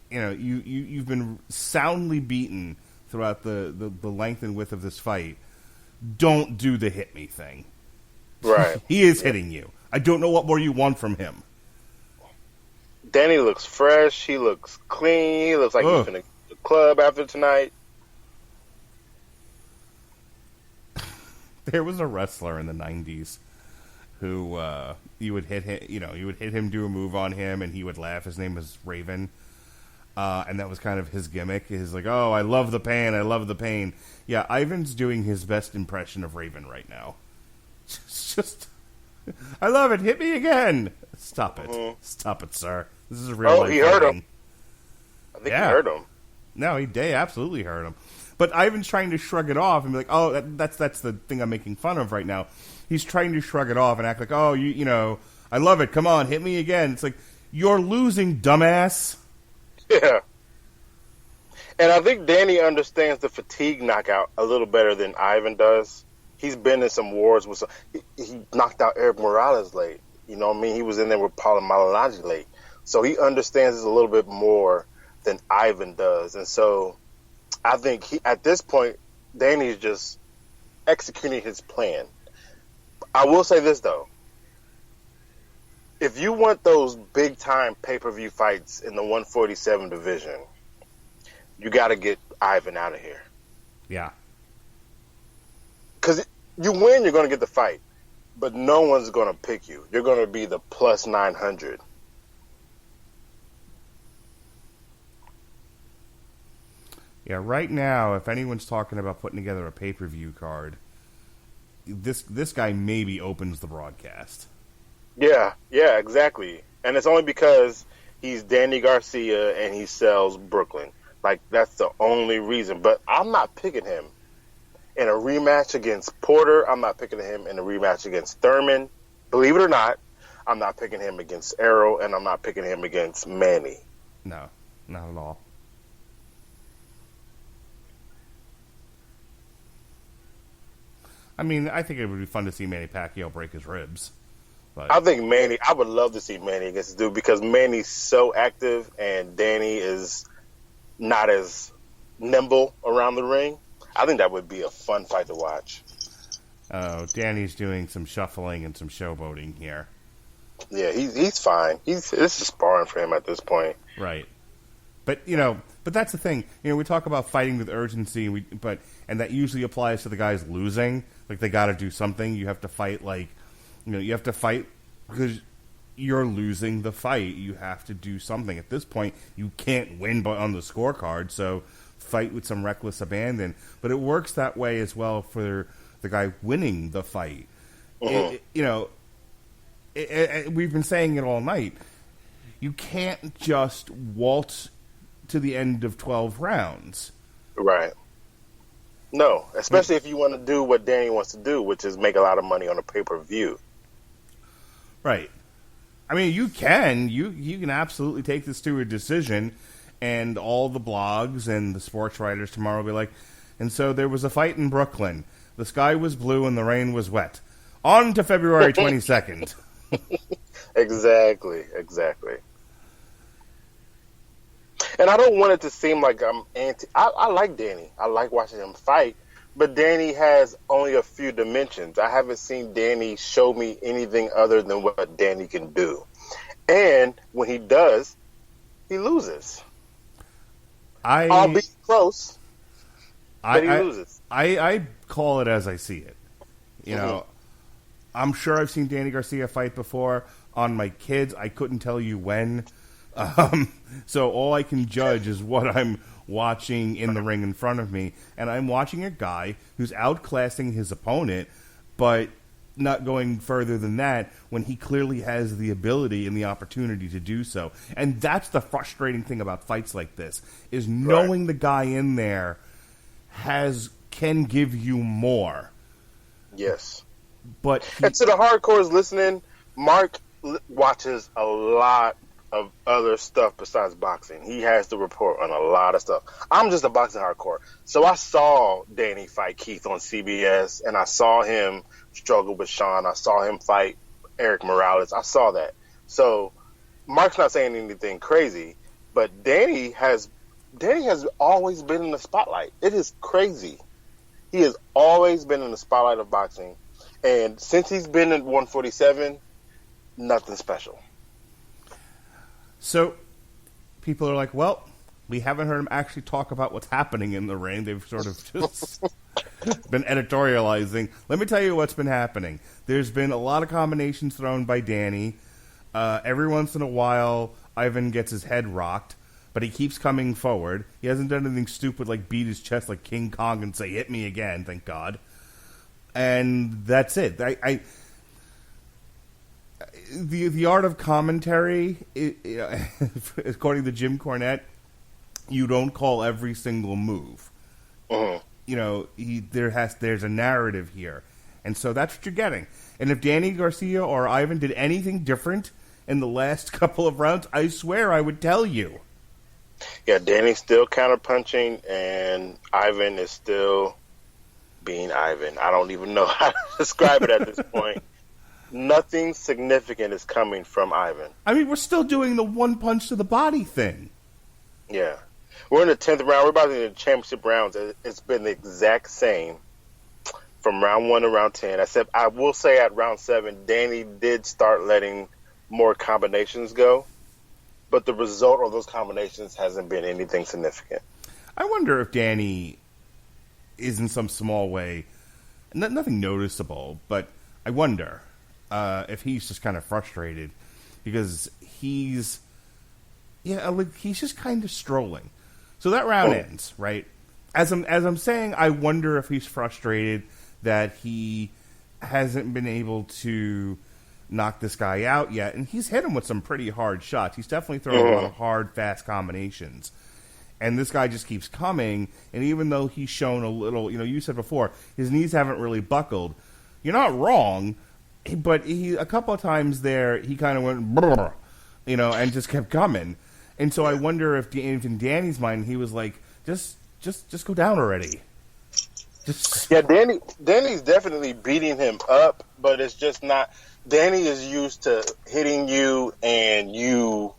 you've been soundly beaten throughout the length and width of this fight, don't do the hit me thing. Right. He is hitting you. I don't know what more you want from him. Danny looks fresh. He looks clean. He looks like he's in the club after tonight. There was a wrestler in the 90s who you would hit him, you would hit him, do a move on him, and he would laugh. His name was Raven. And that was kind of his gimmick. He's like, "Oh, I love the pain. I love the pain." Yeah, Ivan's doing his best impression of Raven right now. Just, I love it. Hit me again. Stop it. Mm-hmm. Stop it, sir. This is a real life. He hurt him. I think he hurt him. No, he absolutely hurt him. But Ivan's trying to shrug it off and be like, "Oh, that's the thing I'm making fun of right now." He's trying to shrug it off and act like, "Oh, I love it. Come on, hit me again." It's like, you're losing, dumbass. Yeah. And I think Danny understands the fatigue knockout a little better than Ivan does. He's been in some wars with he knocked out Eric Morales late. You know what I mean? He was in there with Paulo Malignaggi late. So he understands this a little bit more than Ivan does. And so I think at this point, Danny's just executing his plan. I will say this, though. If you want those big-time pay-per-view fights in the 147 division, you got to get Ivan out of here. Yeah. Because you win, you're going to get the fight. But no one's going to pick you. You're going to be the plus 900. Yeah, right now, if anyone's talking about putting together a pay-per-view card, this guy maybe opens the broadcast. Yeah, exactly. And it's only because he's Danny Garcia and he sells Brooklyn. Like, that's the only reason. But I'm not picking him in a rematch against Porter. I'm not picking him in a rematch against Thurman. Believe it or not, I'm not picking him against Arrow, and I'm not picking him against Manny. No, not at all. I mean, I think it would be fun to see Manny Pacquiao break his ribs. But I think Manny, I would love to see Manny against this dude because Manny's so active and Danny is not as nimble around the ring. I think that would be a fun fight to watch. Oh, Danny's doing some shuffling and some showboating here. Yeah, he's fine. This is sparring for him at this point. Right. But that's the thing. We talk about fighting with urgency, and that usually applies to the guys losing. Like, they got to do something. You have to fight you have to fight because you're losing the fight. You have to do something. At this point, you can't win on the scorecard, so fight with some reckless abandon. But it works that way as well for the guy winning the fight. We've been saying it all night. You can't just waltz to the end of 12 rounds. Right. No, especially if you want to do what Danny wants to do, which is make a lot of money on a pay-per-view. Right. I mean, you can absolutely take this to a decision, and all the blogs and the sports writers tomorrow will be like, and so there was a fight in Brooklyn. The sky was blue and the rain was wet. On to February 22nd. Exactly. And I don't want it to seem like I'm anti. I like Danny. I like watching him fight. But Danny has only a few dimensions. I haven't seen Danny show me anything other than what Danny can do. And when he does, he loses. I'll be close, but he loses. I call it as I see it. I'm sure I've seen Danny Garcia fight before. On my kids, I couldn't tell you when. So all I can judge is what I'm watching in the ring in front of me. And I'm watching a guy who's outclassing his opponent, but not going further than that when he clearly has the ability and the opportunity to do so. And that's the frustrating thing about fights like this, is knowing the guy in there can give you more. Yes. But and to the hardcores listening, Mark watches a lot of other stuff besides boxing. He has to report on a lot of stuff. I'm just a boxing hardcore. So I saw Danny fight Keith on CBS, and I saw him struggle with Sean. I saw him fight Eric Morales. I saw that. So Mark's not saying anything crazy, but Danny has always been in the spotlight. It is crazy. He has always been in the spotlight of boxing. And since he's been in 147, nothing special. So people are like, well, we haven't heard him actually talk about what's happening in the ring. They've sort of just been editorializing. Let me tell you what's been happening. There's been a lot of combinations thrown by Danny. Every once in a while, Ivan gets his head rocked, but he keeps coming forward. He hasn't done anything stupid like beat his chest like King Kong and say, hit me again, thank God. And that's it. The art of commentary, according to Jim Cornette, you don't call every single move. There's a narrative here, and so that's what you're getting. And if Danny Garcia or Ivan did anything different in the last couple of rounds, I swear I would tell you. Yeah, Danny's still counterpunching, and Ivan is still being Ivan. I don't even know how to describe it at this point. Nothing significant is coming from Ivan. I mean, we're still doing the one punch to the body thing. Yeah. We're in the 10th round. We're about to be in the championship rounds. It's been the exact same from round 1 to round 10. Except I will say at round 7, Danny did start letting more combinations go. But the result of those combinations hasn't been anything significant. I wonder if Danny is in some small way, nothing noticeable, but I wonder if he's just kind of frustrated because he's just kind of strolling. So that round ends, right? As I'm saying, I wonder if he's frustrated that he hasn't been able to knock this guy out yet, and he's hit him with some pretty hard shots. He's definitely throwing a lot of hard, fast combinations. And this guy just keeps coming, and even though he's shown a little, you said before, his knees haven't really buckled. You're not wrong, but a couple of times there, he kind of went, brr, and just kept coming. And so I wonder if in Danny's mind, he was like, just go down already. Yeah, Danny's definitely beating him up, but it's just not. Danny is used to hitting you and you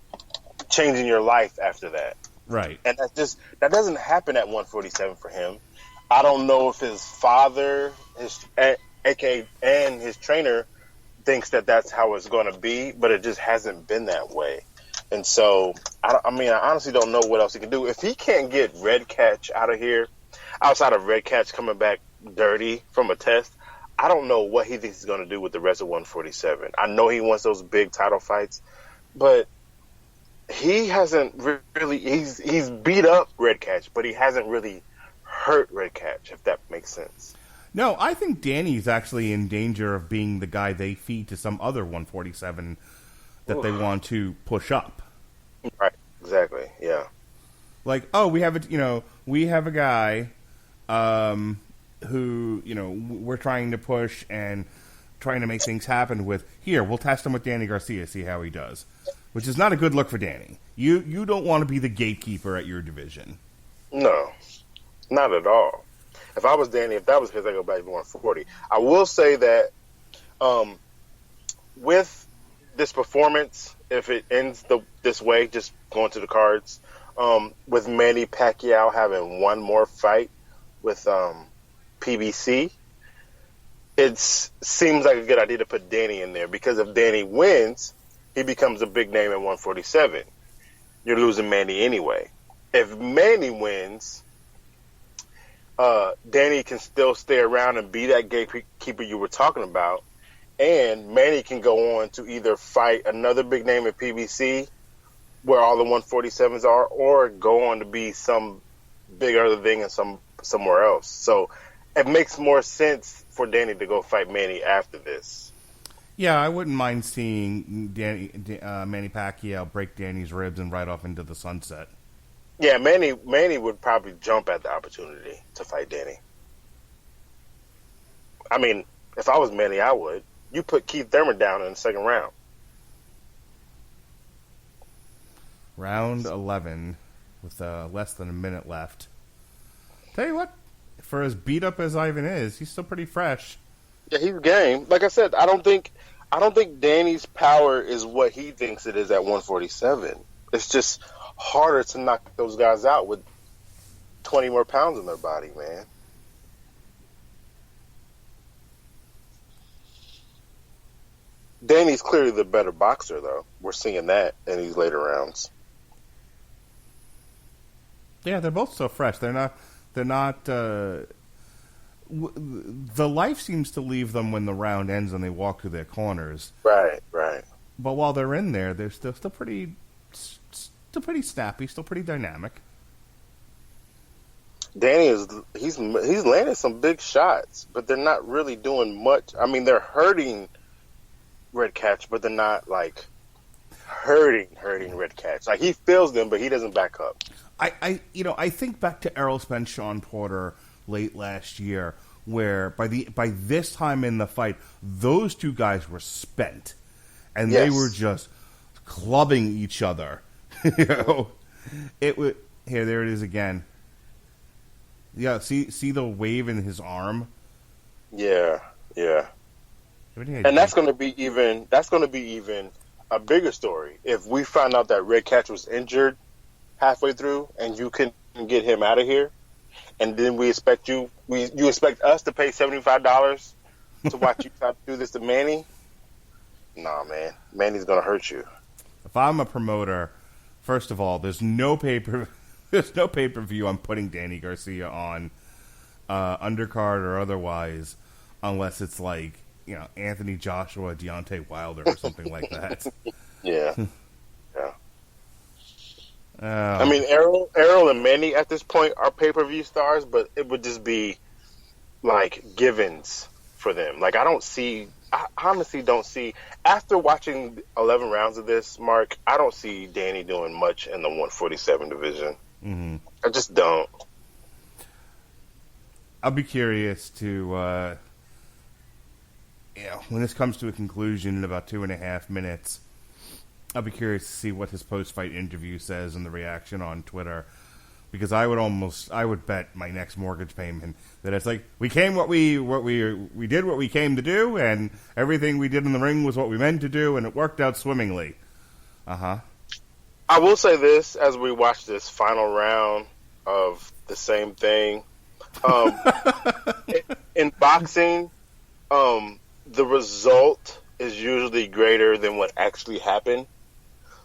changing your life after that. Right. And that doesn't happen at 147 for him. I don't know if his father, aka and his trainer, thinks that that's how it's going to be, but it just hasn't been that way. And so, I honestly don't know what else he can do. If he can't get Redkach out of here, outside of Redkach coming back dirty from a test, I don't know what he thinks he's going to do with the rest of 147. I know he wants those big title fights, but he hasn't really. He's beat up Redkach, but he hasn't really hurt Redkach, if that makes sense. No, I think Danny's actually in danger of being the guy they feed to some other 147 that they want to push up. Right. Exactly. Yeah. Like, we have a guy who we're trying to push and trying to make things happen with. Here, we'll test him with Danny Garcia, see how he does. Which is not a good look for Danny. You don't want to be the gatekeeper at your division. No, not at all. If I was Danny, if that was his, I'd go back to 140. I will say that with this performance, if it ends this way, just going to the cards, with Manny Pacquiao having one more fight with PBC, it seems like a good idea to put Danny in there, because if Danny wins, he becomes a big name at 147. You're losing Manny anyway. If Manny wins, Danny can still stay around and be that gatekeeper you were talking about, and Manny can go on to either fight another big name at PBC, where all the 147s are, or go on to be some big other thing and somewhere else. So it makes more sense for Danny to go fight Manny after this. Yeah, I wouldn't mind seeing Manny Pacquiao break Danny's ribs and ride off into the sunset. Yeah, Manny would probably jump at the opportunity to fight Danny. I mean, if I was Manny, I would. You put Keith Thurman down in the second round. Round 11 with less than a minute left. Tell you what, for as beat up as Ivan is, he's still pretty fresh. Yeah, he's game. Like I said, I don't think Danny's power is what he thinks it is at 147. It's just harder to knock those guys out with 20 more pounds in their body, man. Danny's clearly the better boxer, though. We're seeing that in these later rounds. Yeah, they're both so fresh. They're not. The life seems to leave them when the round ends and they walk to their corners. Right. But while they're in there, they're still pretty snappy, still pretty dynamic. Danny he's landed some big shots, but they're not really doing much. I mean, they're hurting Redkach, but they're not like hurting Redkach. Like, he feels them, but he doesn't back up. I think back to Errol Spence, Sean Porter late last year, where by this time in the fight, those two guys were spent, and they were just clubbing each other. It would there it is again. Yeah, see the wave in his arm. Yeah. And that's going to be even a bigger story if we find out that Redkach was injured halfway through, and you can get him out of here, and then you expect us to pay $75 to watch you try to do this to Manny. Nah, man, Manny's going to hurt you. If I'm a promoter, first of all, there's no pay-per-view I'm putting Danny Garcia on, undercard or otherwise, unless it's like, Anthony Joshua, Deontay Wilder, or something like that. Yeah. I mean, Errol and Manny at this point are pay-per-view stars, but it would just be like givens for them. Like, I honestly don't see, after watching 11 rounds of this, Mark, I don't see Danny doing much in the 147 division. Mm-hmm. I just don't. I'll be curious to, when this comes to a conclusion in about 2.5 minutes, I'll be curious to see what his post-fight interview says and the reaction on Twitter, because I would bet my next mortgage payment that it's like, we did what we came to do, and everything we did in the ring was what we meant to do, and it worked out swimmingly. I will say this as we watch this final round of the same thing. In boxing, the result is usually greater than what actually happened.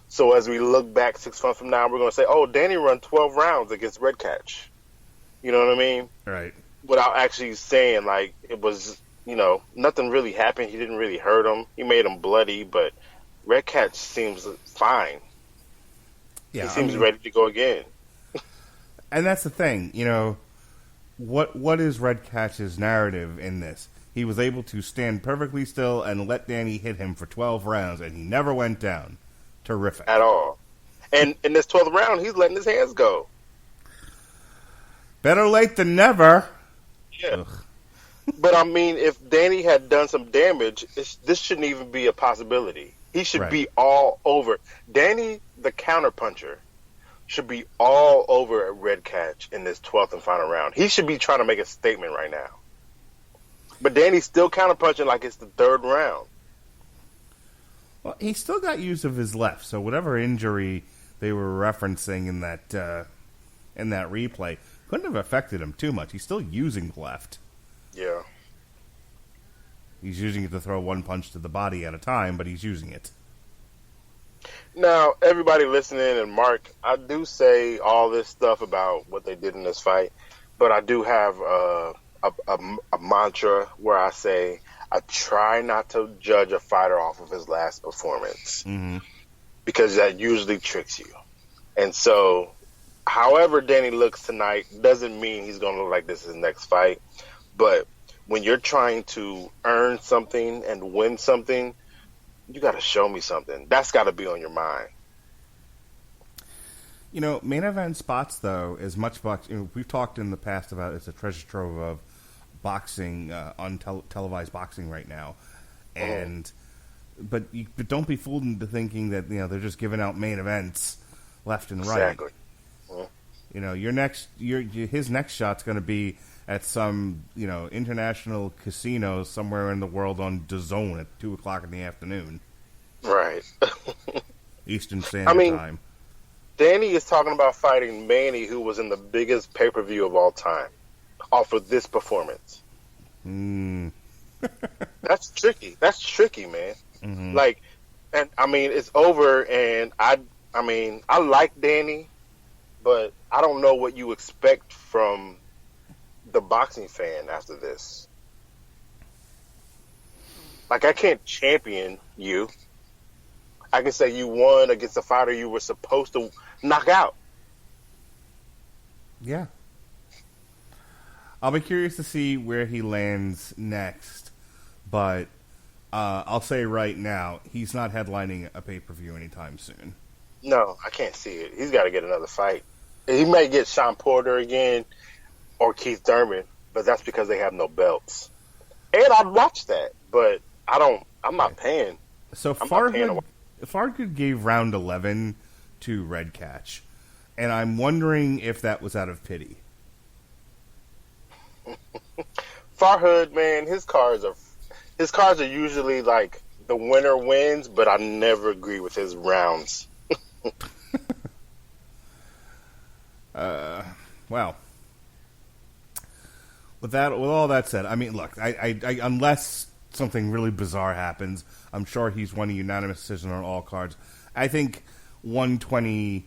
So as we look back 6 months from now, we're going to say, oh, Danny run 12 rounds against Redkach. You know what I mean? Right. Without actually saying, like, it was, nothing really happened. He didn't really hurt him. He made him bloody, but Redkach seems fine. Yeah, he seems ready to go again. And that's the thing, what is Redkach's narrative in this? He was able to stand perfectly still and let Danny hit him for 12 rounds, and he never went down. Terrific. At all. And in this 12th round, he's letting his hands go. Better late than never. Yeah. But, I mean, if Danny had done some damage, this shouldn't even be a possibility. He should be all over. Danny, the counterpuncher, should be all over at Redkach in this 12th and final round. He should be trying to make a statement right now. But Danny's still counterpunching like it's the 3rd round. Well, he still got use of his left, so whatever injury they were referencing in that replay couldn't have affected him too much. He's still using the left. Yeah. He's using it to throw one punch to the body at a time, but he's using it. Now, everybody listening, and Mark, I do say all this stuff about what they did in this fight, but I do have a mantra where I say, I try not to judge a fighter off of his last performance, because that usually tricks you. And so, however Danny looks tonight doesn't mean he's going to look like this his next fight. But when you're trying to earn something and win something, you got to show me something. That's got to be on your mind. Main event spots, though, as much boxing. We've talked in the past about it's a treasure trove of boxing, televised boxing right now, but don't be fooled into thinking that they're just giving out main events left and right. Exactly. His next shot's going to be at some international casino somewhere in the world on DAZN at 2:00 in the afternoon. Right. Eastern Standard Time. Danny is talking about fighting Manny, who was in the biggest pay-per-view of all time, off of this performance. That's tricky. That's tricky, man. Mm-hmm. Like, and I mean, it's over, and I like Danny, but I don't know what you expect from the boxing fan after this. Like, I can't champion you. I can say you won against a fighter you were supposed to knock out. Yeah. I'll be curious to see where he lands next, but I'll say right now, he's not headlining a pay-per-view anytime soon. No, I can't see it. He's got to get another fight. He may get Sean Porter again or Keith Thurman, but that's because they have no belts. And I'd watch that, but I'm not paying. So Fargood gave round 11 to Redkach, and I'm wondering if that was out of pity. Farhood, man, his cards are his cards are usually like the winner wins, but I never agree with his rounds. Well, with all that said, I mean, look, I unless something really bizarre happens, I'm sure he's won a unanimous decision on all cards. I think 120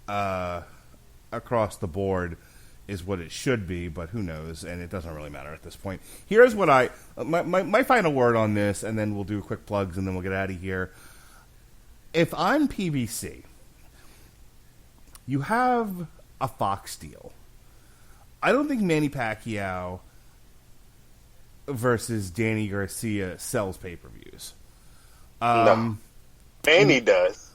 across the board is what it should be, but who knows, and it doesn't really matter at this point. Here's what my final word on this, and then we'll do quick plugs, and then we'll get out of here. If I'm PBC, you have a Fox deal. I don't think Manny Pacquiao versus Danny Garcia sells pay-per-views. No. Manny does.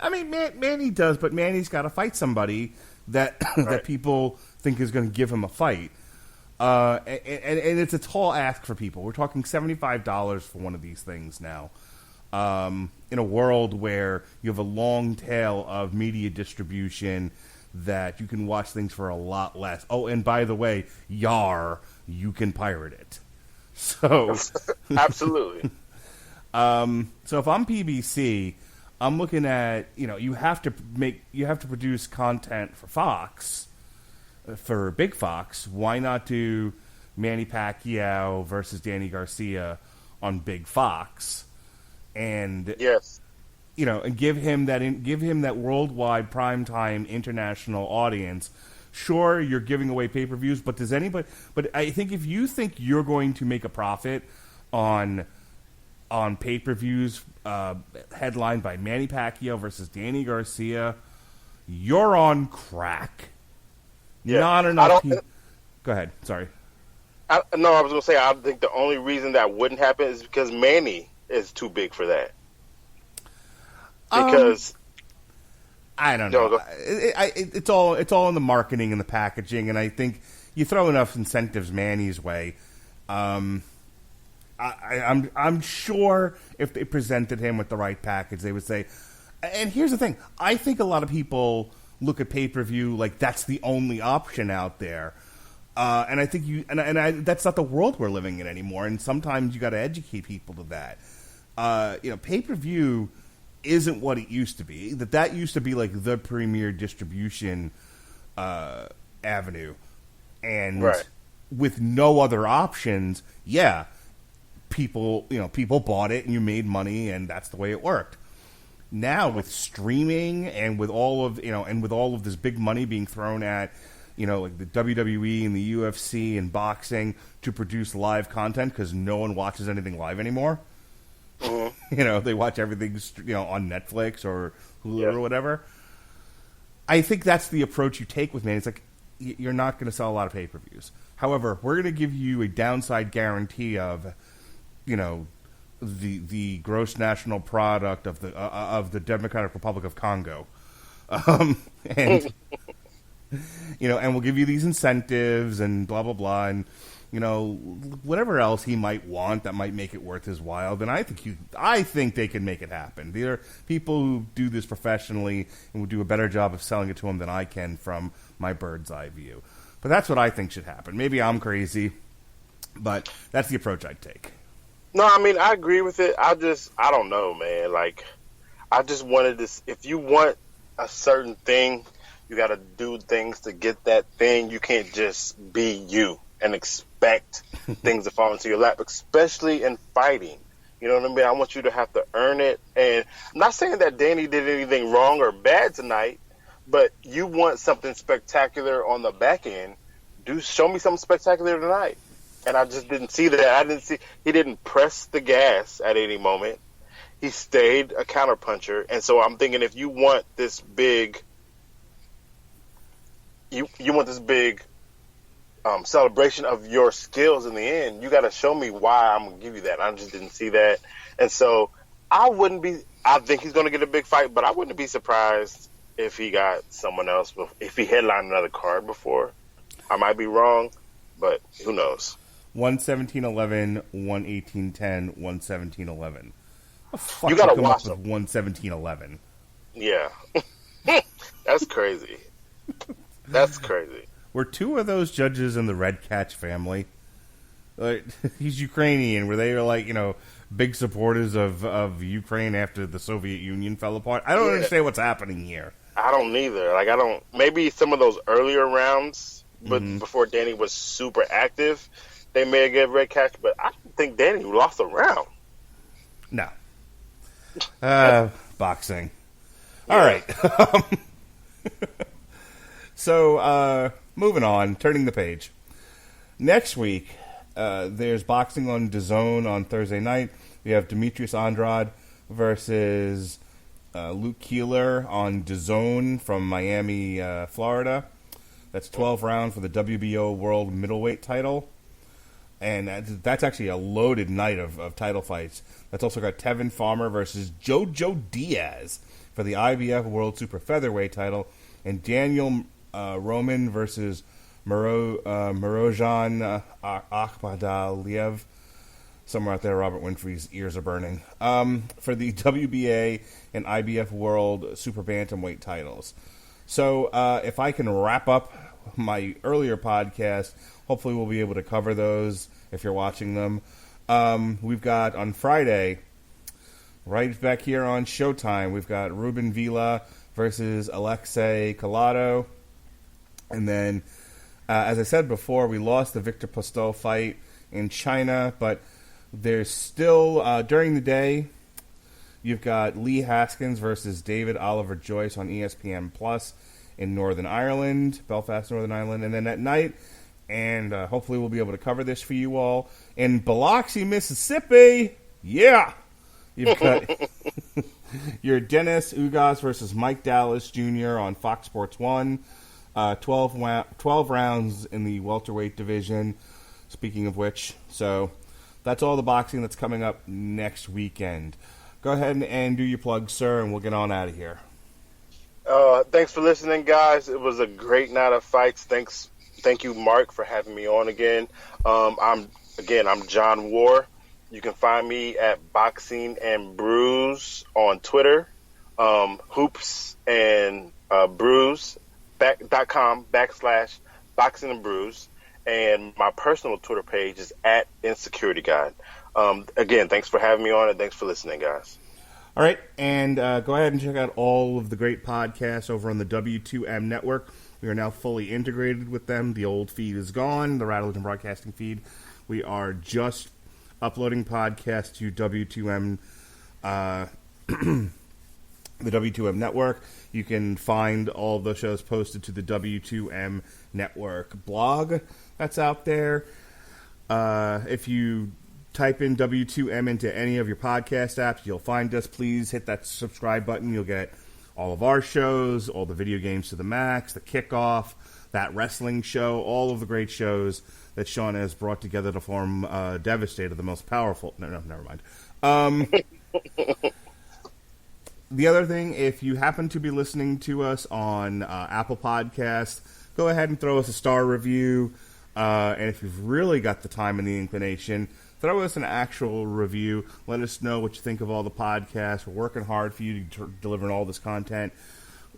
I mean, Manny does, but Manny's got to fight somebody that Right. that people think is going to give him a fight. And it's a tall ask for people. We're talking $75 for one of these things now. In a world where you have a long tail of media distribution that you can watch things for a lot less. Oh, and by the way, you can pirate it. So Absolutely. So if I'm PBC, I'm looking at, you have to produce content for Fox, for Big Fox. Why not do Manny Pacquiao versus Danny Garcia on Big Fox? And yes. And give him that worldwide primetime international audience. Sure, you're giving away pay-per-views, but but I think if you think you're going to make a profit on pay-per-views headlined by Manny Pacquiao versus Danny Garcia, you're on crack. Yeah. Not enough people. Go ahead. Sorry. I was going to say, I think the only reason that wouldn't happen is because Manny is too big for that. Because I don't know. It's all in the marketing and the packaging, and I think you throw enough incentives Manny's way. I'm sure if they presented him with the right package, they would say. And here's the thing: I think a lot of people look at pay-per-view like that's the only option out there. And I think that's not the world we're living in anymore. And sometimes you got to educate people to that. Pay-per-view isn't what it used to be. That used to be like the premier distribution avenue, and right. with no other options, people bought it and you made money, and that's the way it worked. Now with streaming and with all of this big money being thrown at like the WWE and the UFC and boxing to produce live content because no one watches anything live anymore. Mm-hmm. They watch everything on Netflix or Hulu or whatever. I think that's the approach you take with Manny. It's like you're not going to sell a lot of pay-per-views. However, we're going to give you a downside guarantee of the gross national product of the Democratic Republic of Congo, and and we'll give you these incentives and blah blah blah, and whatever else he might want that might make it worth his while. Then I think they can make it happen. There are people who do this professionally and will do a better job of selling it to him than I can from my bird's eye view. But that's what I think should happen. Maybe I'm crazy, but that's the approach I'd take. No, I mean, I agree with it. I don't know, man. Like, I just wanted this. If you want a certain thing, you got to do things to get that thing. You can't just be you and expect things to fall into your lap, especially in fighting. You know what I mean? I want you to have to earn it. And I'm not saying that Danny did anything wrong or bad tonight, but you want something spectacular on the back end. Show me something spectacular tonight. And I just didn't see that. He didn't press the gas at any moment. He stayed a counterpuncher. And so I'm thinking, if you want this big, celebration of your skills in the end, you got to show me why I'm going to give you that. I just didn't see that. And so I think he's going to get a big fight, but I wouldn't be surprised if he got someone else, if he headlined another card before. I might be wrong, but who knows? 117.11, 118.10, 117.11. You got to watch them. 117.11. Yeah. That's crazy. That's crazy. Were two of those judges in the Redkach family? He's Ukrainian. Were they like, big supporters of Ukraine after the Soviet Union fell apart? I don't understand what's happening here. I don't either. Like, I don't. Maybe some of those earlier rounds, but before Danny was super active, they may have given Redkach. But I don't think Danny lost a round. No. Boxing. Yeah. All right. So, moving on, turning the page. Next week, there's boxing on DAZN on Thursday night. We have Demetrius Andrade versus Luke Keeler on DAZN from Miami, Florida. That's 12 rounds for the WBO World Middleweight title. And that's actually a loaded night of title fights. That's also got Tevin Farmer versus Jojo Diaz for the IBF World Super Featherweight title. And Daniel Roman versus Mirojan Akhmadaliev. Somewhere out there, Robert Winfrey's ears are burning. For the WBA and IBF World Super Bantamweight titles. So if I can wrap up my earlier podcast, hopefully we'll be able to cover those if you're watching them. We've got on Friday, right back here on Showtime, we've got Ruben Villa versus Alexei Collado. And then, as I said before, we lost the Victor Postol fight in China, but there's still, during the day, you've got Lee Haskins versus David Oliver Joyce on ESPN Plus in Northern Ireland, Belfast, Northern Ireland. And then at night, and hopefully we'll be able to cover this for you all, in Biloxi, Mississippi, yeah! You've got your Dennis Ugas versus Mike Dallas Jr. on Fox Sports 1. 12 rounds in the welterweight division, speaking of which. So that's all the boxing that's coming up next weekend. Go ahead and do your plug, sir, and we'll get on out of here. Thanks for listening, guys. It was a great night of fights. Thank you, Mark, for having me on again. I'm Jon War. You can find me at Boxing and Brews on Twitter, Hoops and Brews. .com/Boxing and Brews, and my personal Twitter page is at Insecurity Guide. Again, thanks for having me on, and thanks for listening, guys. All right, and go ahead and check out all of the great podcasts over on the W2M network. We are now fully integrated with them. The old feed is gone, the Radulich Broadcasting feed. We are just uploading podcasts to W2M, the W2M network. You can find all the shows posted to the W2M network blog that's out there. If you type in W2M into any of your podcast apps, you'll find us. Please hit that subscribe button. You'll get all of our shows, all the video games to the max, the kickoff, that wrestling show, all of the great shows that Sean has brought together to form Devastator, the most powerful. No, never mind. The other thing, if you happen to be listening to us on Apple Podcasts, go ahead and throw us a star review. And if you've really got the time and the inclination, throw us an actual review. Let us know what you think of all the podcasts. We're working hard for you to deliver all this content.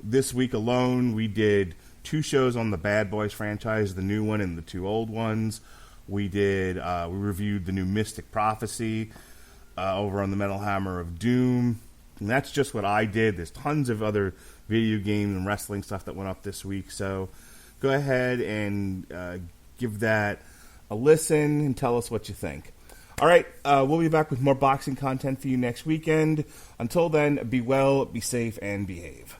This week alone, we did 2 shows on the Bad Boys franchise, the new one and the 2 old ones. We reviewed the new Mystic Prophecy over on the Metal Hammer of Doom. And that's just what I did. There's tons of other video game and wrestling stuff that went up this week. So go ahead and give that a listen and tell us what you think. All right, we'll be back with more boxing content for you next weekend. Until then, be well, be safe, and behave.